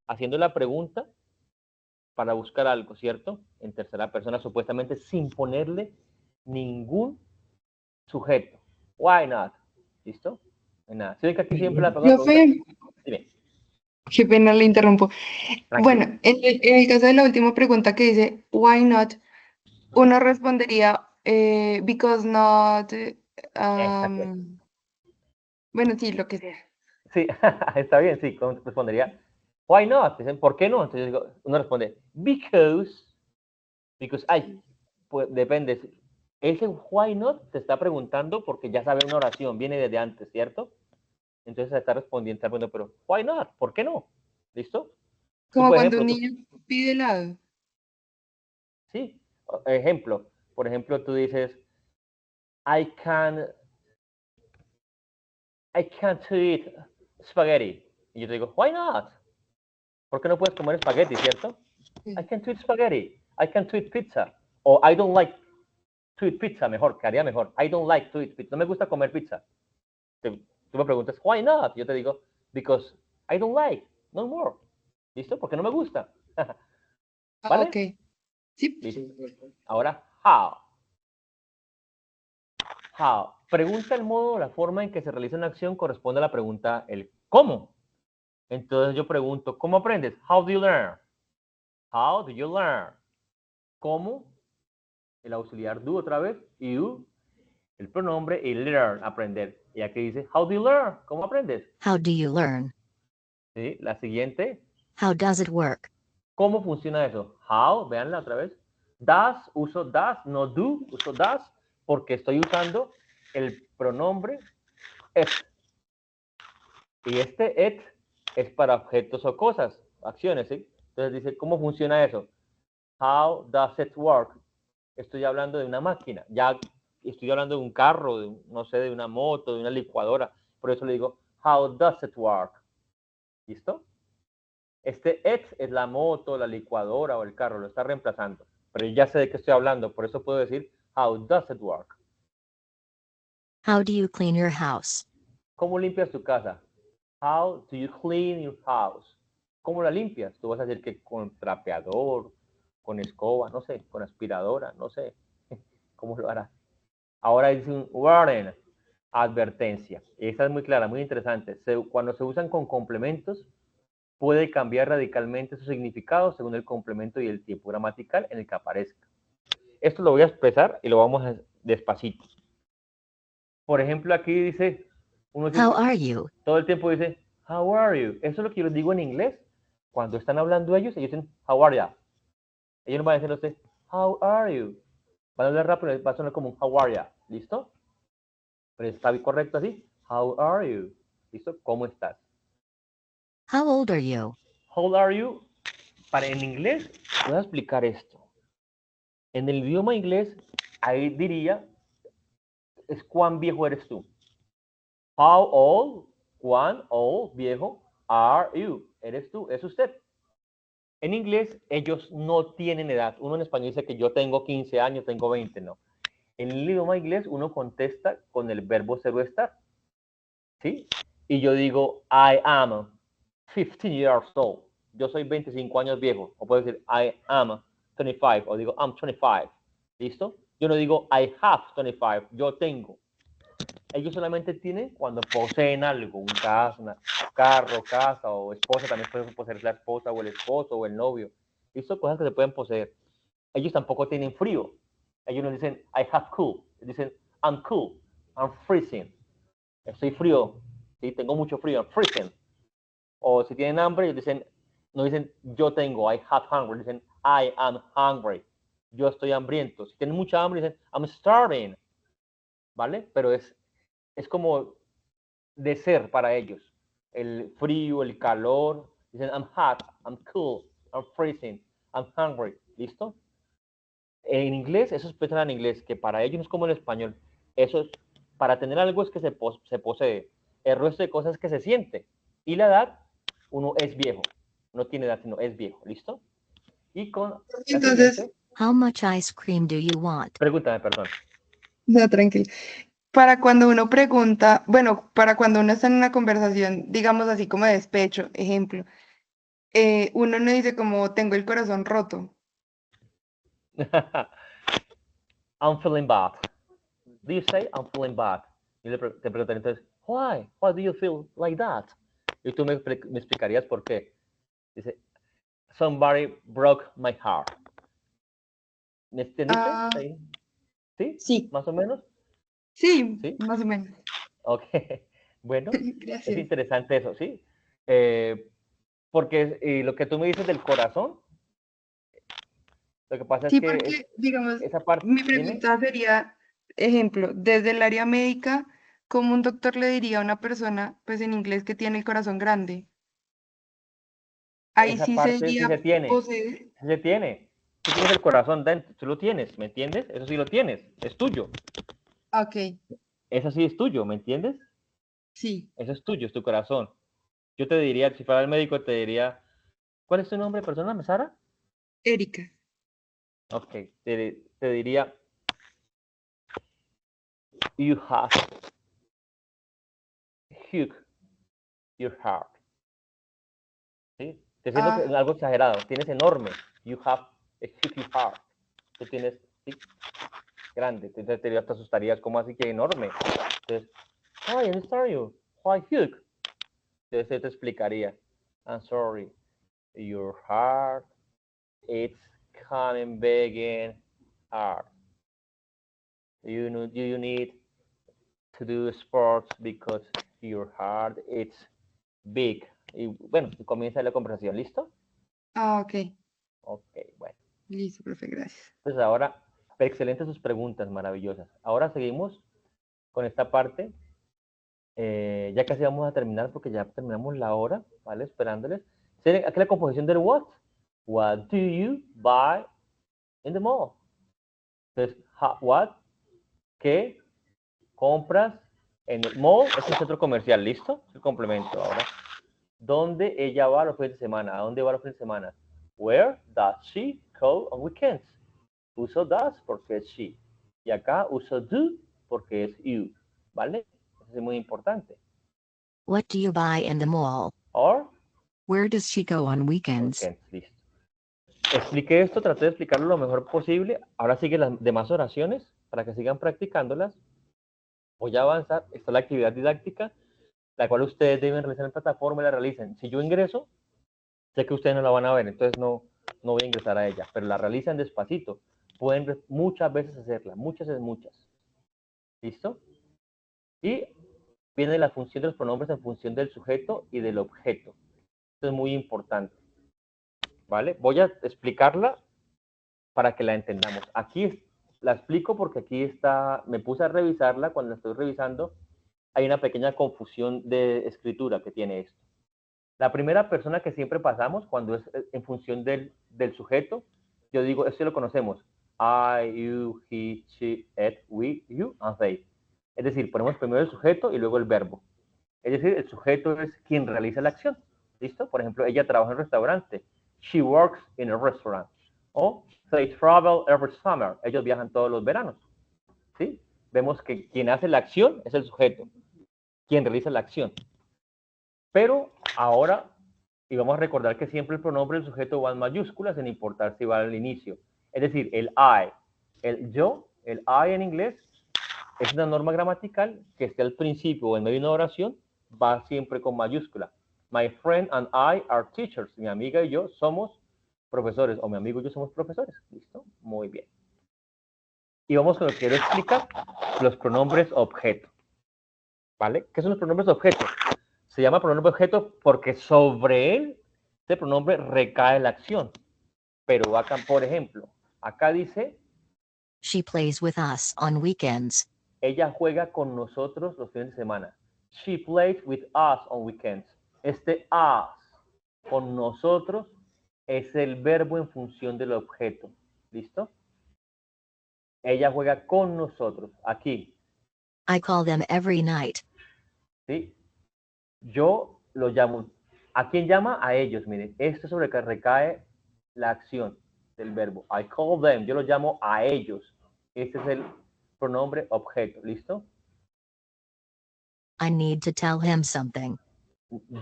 haciendo la pregunta para buscar algo, ¿cierto? En tercera persona, supuestamente sin ponerle ningún sujeto. Why not? ¿Listo? Nada. ¿Sí ven que aquí siempre la pregunta? Profe, Dime, qué pena le interrumpo. Bueno, tranquila. en el caso de la última pregunta que dice, why not, uno respondería, because not, Exacto. bueno, sí, lo que sea. Sí, está bien, sí. Respondería, why not? Dicen, ¿por qué no? Entonces digo, uno responde, because, ay, pues depende. Ese why not te está preguntando porque ya sabe una oración, viene desde antes, ¿cierto? Entonces está respondiendo, está preguntando, pero why not? ¿Por qué no? ¿Listo? Tú, Como por cuando ejemplo, un niño pide helado. sí, por ejemplo, tú dices, I can, I can't eat spaghetti. Y yo te digo, why not? ¿Por qué no puedes comer espagueti, cierto? I Sí. can't eat spaghetti. I can't eat pizza. O I don't like to eat pizza, mejor, quedaría mejor. I don't like to eat pizza. No me gusta comer pizza. Tú me preguntas, why not? Yo te digo, because I don't like, no more. ¿Listo? Porque no me gusta. Ah, ¿Vale? ok. Sí. Listo. Ahora, how. How. Pregunta el modo, la forma en que se realiza una acción corresponde a la pregunta el cómo. Entonces yo pregunto, ¿cómo aprendes? How do you learn? How do you learn? ¿Cómo? El auxiliar do otra vez. You, el pronombre y learn, aprender. Y aquí dice, how do you learn? ¿Cómo aprendes? How do you learn? ¿Sí? La siguiente, How does it work? ¿cómo funciona eso? How, véanla otra vez. Does, uso does, no do, uso does, porque estoy usando el pronombre it. Y este it es para objetos o cosas, acciones, ¿sí? Entonces dice, ¿cómo funciona eso? How does it work? Estoy hablando de una máquina, ya estoy hablando de un carro, de, no sé, de una moto, de una licuadora. Por eso le digo, how does it work? ¿Listo? Este it es la moto, la licuadora o el carro, lo está reemplazando. Pero ya sé de qué estoy hablando, por eso puedo decir, how does it work? How do you clean your house? ¿Cómo limpias tu casa? How do you clean your house? ¿Cómo la limpias? Tú vas a decir que con trapeador, con escoba, no sé, con aspiradora, no sé. ¿Cómo lo harás? Ahora es un warning, advertencia. Esta es muy clara, muy interesante. Cuando se usan con complementos, puede cambiar radicalmente su significado según el complemento y el tiempo gramatical en el que aparezca. Esto lo voy a expresar y lo vamos a despacito. Por ejemplo, aquí dice, uno dice, How are you? todo el tiempo dice, how are you? Eso es lo que yo les digo en inglés. Cuando están hablando ellos dicen, how are ya? Ellos no van a decir a usted, how are you? Van a hablar rápido y va a sonar como un how are ya. ¿Listo? Pero está correcto así. How are you? ¿Listo? ¿Cómo estás? How old are you? How old are you? Para en inglés, voy a explicar esto. En el idioma inglés, ahí diría, es cuán viejo eres tú. How old, cuán old, viejo, are you? Eres tú, es usted. En inglés, ellos no tienen edad. Uno en español dice que yo tengo 15 años, tengo 20, no. En el idioma inglés, uno contesta con el verbo ser o estar. ¿Sí? Y yo digo, I am 15 years old. Yo soy 25 años viejo. O puedo decir, I am 25. O digo, I'm 25. ¿Listo? Yo no digo, I have 25. Yo tengo. Ellos solamente tienen cuando poseen algo, un carro, casa o esposa. También pueden poseer la esposa o el esposo o el novio. ¿Listo? Cosas que se pueden poseer. Ellos tampoco tienen frío. Ellos no dicen, I have cool. Dicen, I'm cool. I'm freezing. Estoy frío. ¿Sí? Tengo mucho frío. I'm freezing. O si tienen hambre, ellos dicen, no dicen yo tengo, I have hunger, dicen I am hungry. Yo estoy hambriento. Si tienen mucha hambre, dicen I'm starving. ¿Vale? Pero es como de ser para ellos. El frío, el calor. Dicen I'm hot, I'm cool, I'm freezing, I'm hungry. ¿Listo? En inglés, eso es expresan en inglés, que para ellos no es como en español. Eso es, para tener algo es que se posee. El resto de cosas que se siente. Y la edad, uno es viejo. No tiene edad, sino es viejo. ¿Listo? Y con la Entonces, siguiente, How much ice cream do you want? pregúntame, perdón. no, tranquilo. Para cuando uno pregunta, bueno, para cuando uno está en una conversación, digamos así como de despecho, ejemplo, uno no dice como tengo el corazón roto. I'm feeling bad. Do you say I'm feeling bad? Y te preguntan entonces, why? Why do you feel like that? Y tú me explicarías por qué. Dice, somebody broke my heart. ¿Me entendiste? Ah, ¿Sí? ¿Sí? sí, ¿Más o menos? sí, ¿Sí? más o menos. Ok. Bueno, es Gracias. interesante eso, ¿sí? Porque lo que tú me dices del corazón, lo que pasa es Sí, que porque, digamos, esa parte, mi dime, pregunta sería, ejemplo, desde el área médica, ¿cómo un doctor le diría a una persona, pues en inglés, que tiene el corazón grande? Ahí esa sí se parte sí diría se tiene, poseer. sí se tiene. Tú tienes el corazón dentro, tú lo tienes, ¿me entiendes? Eso sí lo tienes, es tuyo. Ok, Eso sí es tuyo, ¿me entiendes? sí, Eso es tuyo, es tu corazón. Yo te diría, si fuera el médico, te diría, ¿cuál es tu nombre, persona, Sara? Erika. Ok, te diría, you have huge your heart. ¿sí? Te siento que es algo exagerado. Tienes enorme. You have a huge heart. Tú tienes, ¿sí? Grande. Entonces te asustarías, ¿cómo así que enorme? Entonces, hi, I'm sorry. Why huge? Entonces te explicaría. I'm sorry. Your heart, it's coming big and hard. You need to do sports because your heart, it's big. Y bueno, comienza la conversación. ¿Listo? Ok. Ok, bueno. Listo, profe, gracias. Entonces ahora, excelentes sus preguntas, maravillosas. Ahora seguimos con esta parte. Ya casi vamos a terminar porque ya terminamos la hora, ¿vale? Esperándoles. Aquí la composición del what. What do you buy in the mall? Entonces, what, ¿qué compras en el mall? Es el centro comercial, ¿listo? Es el complemento ahora. ¿Dónde ella va los fines de semana? ¿A dónde va los fines de semana? Where does she go on weekends? Uso does porque es she. Y acá uso do porque es you. ¿Vale? Eso es muy importante. What do you buy in the mall? Or Where does she go on weekends? weekends. Listo. Expliqué esto, traté de explicarlo lo mejor posible. Ahora siguen las demás oraciones para que sigan practicándolas. Voy a avanzar. Esta es la actividad didáctica, la cual ustedes deben realizar en plataforma y la realicen. Si yo ingreso, sé que ustedes no la van a ver, entonces no voy a ingresar a ella, pero la realizan despacito. Pueden muchas veces hacerla, muchas es muchas. ¿Listo? Y viene la función de los pronombres en función del sujeto y del objeto. Esto es muy importante. ¿Vale? Voy a explicarla para que la entendamos. Aquí la explico porque aquí está, me puse a revisarla, cuando la estoy revisando, hay una pequeña confusión de escritura que tiene esto. La primera persona que siempre pasamos, cuando es en función del sujeto, yo digo, esto lo conocemos. I, you, he, she, it, we, you, and they. Es decir, ponemos primero el sujeto y luego el verbo. Es decir, el sujeto es quien realiza la acción. ¿Listo? Por ejemplo, ella trabaja en un restaurante. She works in a restaurant. O they travel every summer. Ellos viajan todos los veranos. ¿Sí? Vemos que quien hace la acción es el sujeto. Quien realiza la acción. Pero ahora, y vamos a recordar que siempre el pronombre del sujeto va en mayúsculas, sin importar si va al inicio. Es decir, el I, el yo, el I en inglés, es una norma gramatical que esté al principio o en medio de una oración, va siempre con mayúscula. My friend and I are teachers. Mi amiga y yo somos profesores, o mi amigo y yo somos profesores. ¿Listo? Muy bien. Y vamos con lo que quiero explicar, los pronombres objeto. ¿Vale? ¿Qué son los pronombres objeto? Se llama pronombre objeto porque sobre él, este pronombre recae la acción. Pero acá, por ejemplo, acá dice, She plays with us on weekends. ella juega con nosotros los fines de semana. She plays with us on weekends. Este us, con nosotros, es el verbo en función del objeto. ¿Listo? Ella juega con nosotros. Aquí. I call them every night. ¿Sí? Yo lo llamo. ¿A quién llama? A ellos. Miren, esto es sobre el que recae la acción del verbo. I call them. Yo lo llamo a ellos. Este es el pronombre objeto. ¿Listo? I need to tell him something.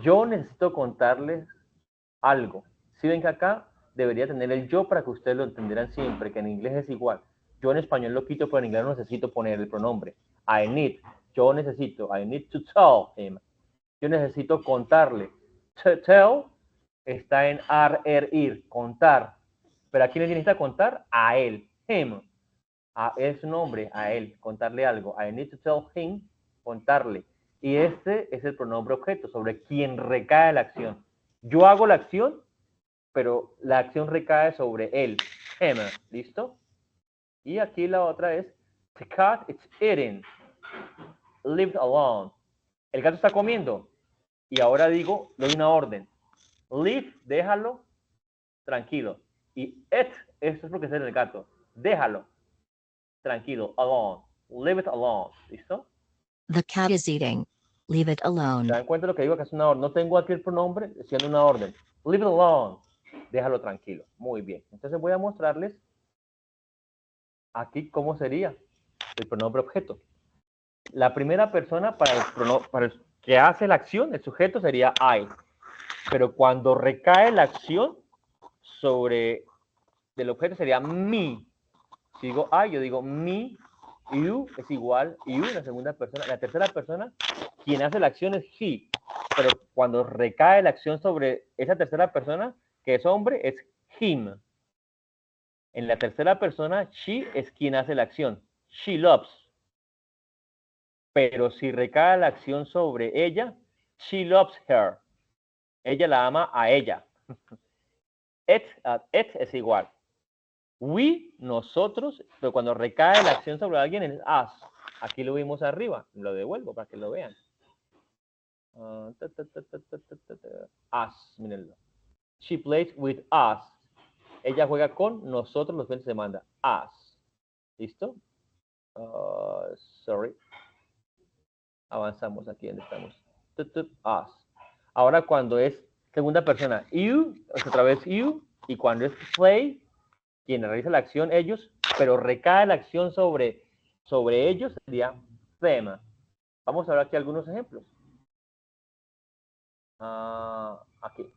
Yo necesito contarles algo. Si ven que acá debería tener el yo para que ustedes lo entenderán siempre, que en inglés es igual. Yo en español lo quito, pero en inglés no necesito poner el pronombre. I need. Yo necesito. I need to tell him. Yo necesito contarle. Tell está en ir, contar. Pero ¿a quién le necesita contar? A él. Him. Es un nombre, a él. Contarle algo. I need to tell him. Contarle. Y este es el pronombre objeto, sobre quien recae la acción. Yo hago la acción, pero la acción recae sobre él. Him. ¿Listo? Y aquí la otra es, the cat is eating. Leave it alone. El gato está comiendo. Y ahora digo, doy una orden. Leave, déjalo, tranquilo. Y esto es lo que es el gato. Déjalo, tranquilo, alone. Leave it alone. ¿Listo? The cat is eating. Leave it ¿Se alone. dan cuenta de lo que digo? Que es una orden. No tengo aquí el pronombre, siendo una orden. Leave it alone. Déjalo tranquilo. Muy bien. Entonces voy a mostrarles aquí cómo sería el pronombre objeto. La primera persona para el que hace la acción, el sujeto, sería I. pero cuando recae la acción sobre del objeto sería me. Si digo I, yo digo me, you es igual, you, la segunda persona. La tercera persona, quien hace la acción es he, pero cuando recae la acción sobre esa tercera persona, que es hombre, es him. En la tercera persona, she es quien hace la acción. She loves. Pero si recae la acción sobre ella, she loves her. Ella la ama a ella. It es igual. We, nosotros, pero cuando recae la acción sobre alguien es us. Aquí lo vimos arriba. Lo devuelvo para que lo vean. Us, mírenlo. She plays with us. Ella juega con nosotros los fines de semana. Us. ¿Listo? Sorry. Avanzamos aquí donde estamos. Us. Ahora cuando es segunda persona, you, es otra vez you. Y cuando es play, quien realiza la acción, ellos, pero recae la acción sobre ellos, sería them. Vamos a ver aquí algunos ejemplos. Aquí.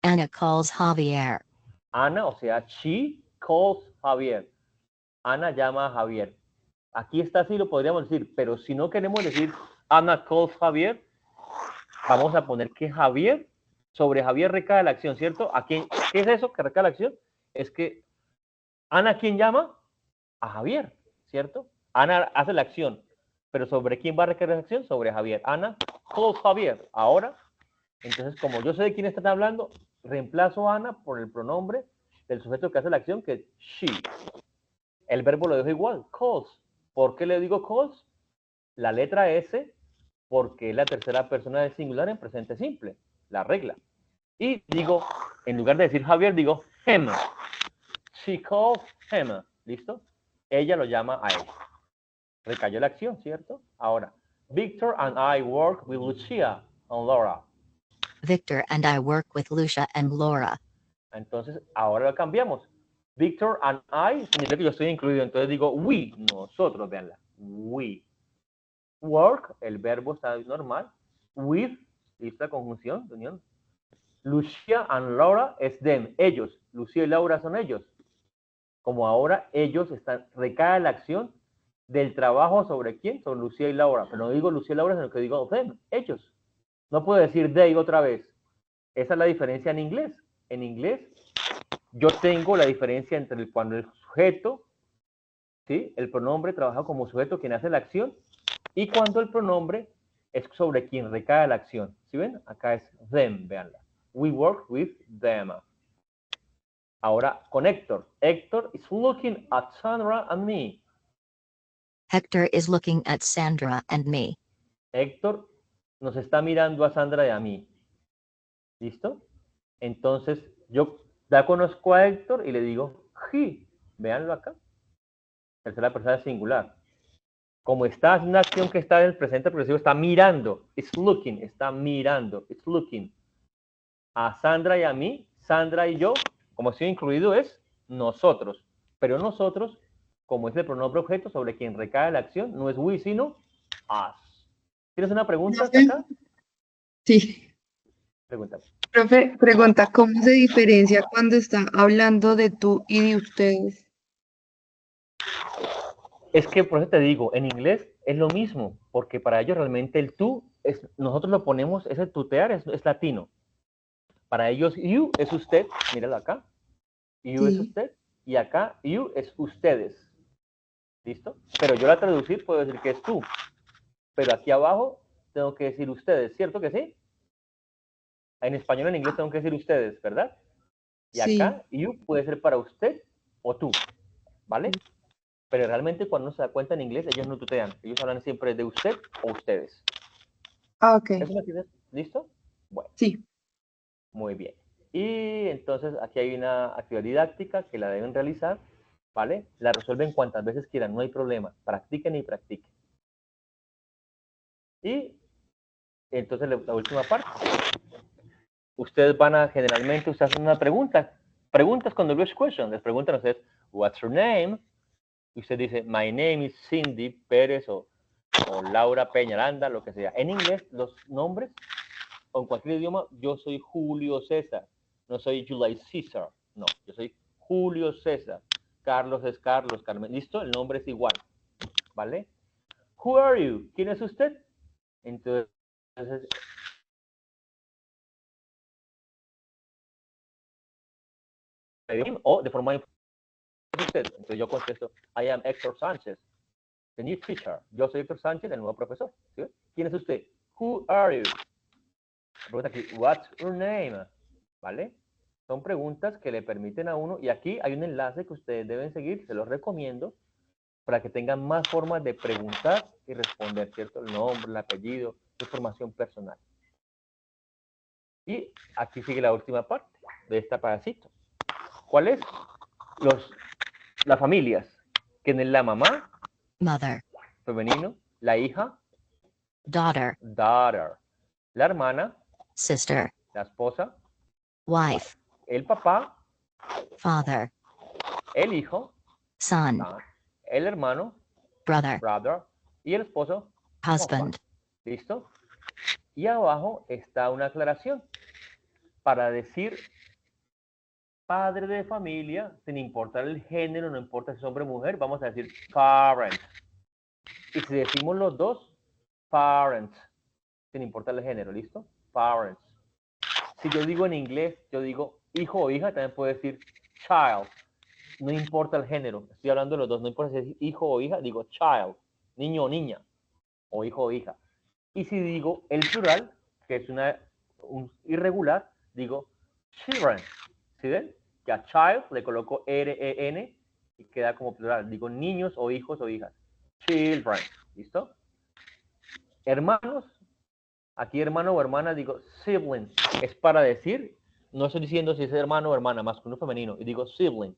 Anna calls Javier. Ana, o sea, she calls Javier. Ana llama a Javier. Aquí está así, lo podríamos decir, pero si no queremos decir Ana calls Javier, vamos a poner que Javier, sobre Javier recae la acción, ¿cierto? ¿A quién? ¿Qué es eso que recae la acción? Es que Ana, ¿quién llama? A Javier, ¿cierto? Ana hace la acción, pero ¿sobre quién va a recaer la acción? Sobre Javier. Ana calls Javier. Ahora, entonces, como yo sé de quién están hablando, reemplazo a Ana por el pronombre del sujeto que hace la acción, que es she. El verbo lo dejo igual, calls. ¿Por qué le digo calls? La letra S, porque es la tercera persona del singular en presente simple, la regla. Y digo, en lugar de decir Javier, digo him. She calls him. ¿Listo? Ella lo llama a él. Recayó la acción, ¿cierto? Ahora, Victor and I work with Lucia and Laura. Victor and I work with Lucia and Laura. Entonces, ahora lo cambiamos. Victor and I significa que yo estoy incluido. Entonces digo we, nosotros, véanla. We. Work, el verbo está normal. With, esta conjunción de unión. Lucia and Laura es them, ellos. Lucia y Laura son ellos. Como ahora ellos están, recae la acción del trabajo sobre quién, sobre Lucía y Laura. Pero no digo Lucía y Laura, sino que digo them, ellos. No puedo decir they otra vez. Esa es la diferencia en inglés. En inglés, yo tengo la diferencia entre cuando el sujeto, ¿sí? El pronombre trabaja como sujeto quien hace la acción, y cuando el pronombre es sobre quien recae la acción. ¿Sí ven? Acá es them, véanla. We work with them. Ahora con Héctor. Héctor is looking at Sandra and me. Hector is looking at Sandra and me. Héctor nos está mirando a Sandra y a mí. ¿Listo? Entonces, yo ya conozco a Héctor y le digo he. Véanlo acá. Tercera persona singular. Como está en una acción que está en el presente progresivo, está mirando. It's looking. Está mirando. It's looking. A Sandra y a mí, Sandra y yo, como estoy incluido, es nosotros. Pero nosotros, como es el pronombre objeto sobre quien recae la acción, no es we, sino us. ¿Tienes una pregunta hasta acá? Sí. Pregúntame. Profe, pregunta, ¿cómo se diferencia cuando está hablando de tú y de ustedes? Es que por eso te digo, en inglés es lo mismo, porque para ellos realmente el tú, nosotros lo ponemos, ese tutear es latino. Para ellos you es usted, míralo acá, you es Sí. usted, y acá you es ustedes. ¿Listo? Pero yo la traducir puedo decir que es tú, pero aquí abajo tengo que decir ustedes, ¿cierto que sí? En español, en inglés tengo que decir ustedes, ¿verdad? Y acá you puede ser para usted o tú, ¿vale? Pero realmente cuando uno se da cuenta en inglés, ellos no tutean. Ellos hablan siempre de usted o ustedes. Ah, ok. ¿Eso me entiendes? ¿Listo? Bueno, Sí. muy bien. Y entonces aquí hay una actividad didáctica que la deben realizar, ¿vale? La resuelven cuantas veces quieran, no hay problema. Practiquen y practiquen. Y entonces la última parte. Ustedes van a, generalmente, ustedes hacen una pregunta. Preguntas con the English question. Les preguntan a ustedes, what's your name? Y usted dice, my name is Cindy Pérez o Laura Peñaranda, lo que sea. En inglés, los nombres o en cualquier idioma, yo soy Julio César, no soy Julius Caesar, no, yo soy Julio César. Carlos es Carlos, Carmen, ¿listo? El nombre es igual, ¿vale? Who are you? ¿Quién es usted? Entonces, o de forma usted. Entonces yo contesto, I am Héctor Sánchez, the new teacher. Yo soy Héctor Sánchez, el nuevo profesor. ¿Sí? ¿Quién es usted? Who are you? Pregunta aquí, what's your name? ¿Vale? Son preguntas que le permiten a uno, y aquí hay un enlace que ustedes deben seguir, se los recomiendo, para que tengan más formas de preguntar y responder, ¿cierto? El nombre, el apellido, información personal. Y aquí sigue la última parte de este pedacito. ¿Cuál es? Las familias. ¿Quién es la mamá? Mother. Femenino. La hija. Daughter. Daughter. La hermana. Sister. La esposa. Wife. El papá. Father. El hijo. Son. El hermano. Brother. Brother. Y el esposo. Husband. ¿Listo? Y abajo está una aclaración para decir padre de familia, sin importar el género, no importa si es hombre o mujer, vamos a decir parent. Y si decimos los dos, parents, sin importar el género, ¿listo? Parents. Si yo digo en inglés, yo digo hijo o hija, también puedo decir child. No importa el género, estoy hablando de los dos, no importa si es hijo o hija, digo child, niño o niña, o hijo o hija. Y si digo el plural, que es un irregular, digo children. ¿Sí ven? Que a child le coloco R-E-N y queda como plural. Digo niños o hijos o hijas. Children. ¿Listo? Hermanos. Aquí hermano o hermana digo sibling. Es para decir, no estoy diciendo si es hermano o hermana, masculino o femenino. Y digo sibling.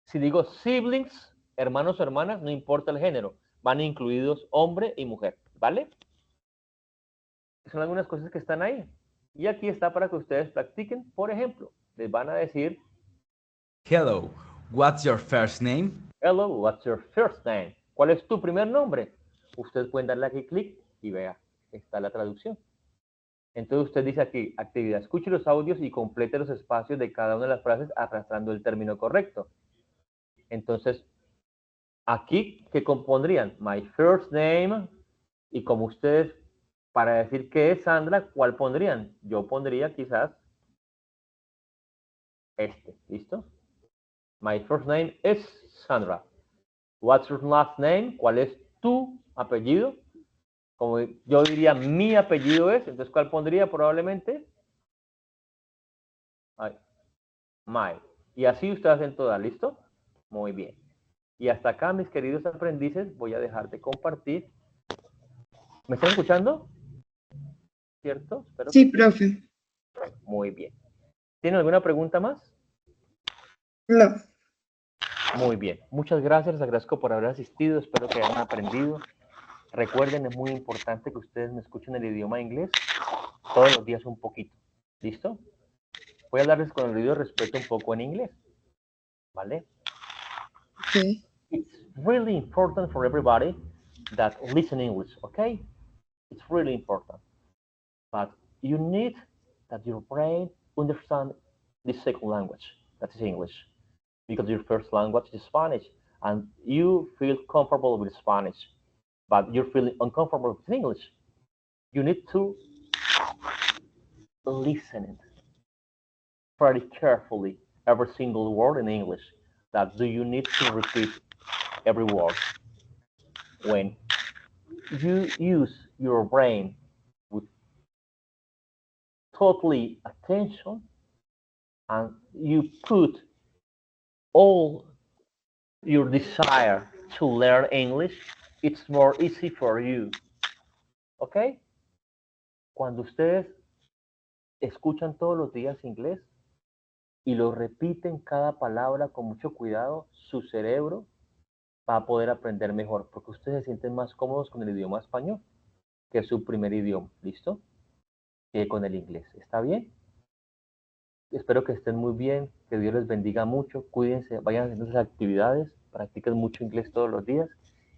Si digo siblings, hermanos o hermanas, no importa el género. Van incluidos hombre y mujer. ¿Vale? Son algunas cosas que están ahí. Y aquí está para que ustedes practiquen. Por ejemplo, les van a decir, Hello, what's your first name? hello, what's your first name? ¿Cuál es tu primer nombre? Ustedes pueden darle aquí clic y vea, está la traducción. Entonces usted dice aquí, actividad, escuche los audios y complete los espacios de cada una de las frases arrastrando el término correcto. Entonces, aquí, ¿qué compondrían? My first name, y como ustedes, para decir qué es Sandra, ¿cuál pondrían? Yo pondría quizás ¿listo? My first name is Sandra. What's your last name? ¿Cuál es tu apellido? Como yo diría, mi apellido es, entonces, ¿cuál pondría probablemente? My. Y así ustedes hacen todas, ¿listo? Muy bien. Y hasta acá, mis queridos aprendices, voy a dejar de compartir. ¿Me están escuchando? ¿Cierto? Espero Sí, que... profe. Muy bien. ¿Tienen alguna pregunta más? No. Muy bien. Muchas gracias. Les agradezco por haber asistido. Espero que hayan aprendido. Recuerden, es muy importante que ustedes me escuchen el idioma inglés todos los días un poquito. ¿Listo? Voy a hablarles con el debido respeto un poco en inglés. ¿Vale? Okay. It's really important for everybody that listen English, okay? It's really important. But you need that your brain understand the second language, that is English. Because your first language is Spanish, and you feel comfortable with Spanish, but you're feeling uncomfortable with English. You need to listen very carefully every single word in English. That do you need to repeat every word. When you use your brain with totally attention and you put all your desire to learn English, it's more easy for you. ¿Ok? Cuando ustedes escuchan todos los días inglés y lo repiten cada palabra con mucho cuidado, su cerebro va a poder aprender mejor, porque ustedes se sienten más cómodos con el idioma español, que es su primer idioma, ¿listo? Que con el inglés. ¿Está bien? Espero que estén muy bien, que Dios les bendiga mucho, cuídense, vayan haciendo esas actividades, practiquen mucho inglés todos los días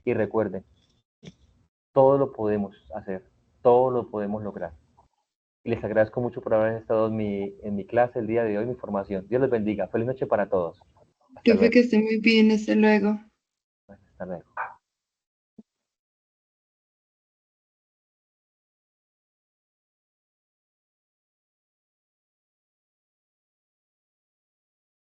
y recuerden, todo lo podemos hacer, todo lo podemos lograr. y les agradezco mucho por haber estado en mi clase el día de hoy, mi formación. Dios les bendiga. Feliz noche para todos. Hasta Profe, luego. que esté muy bien, hasta luego. Hasta luego.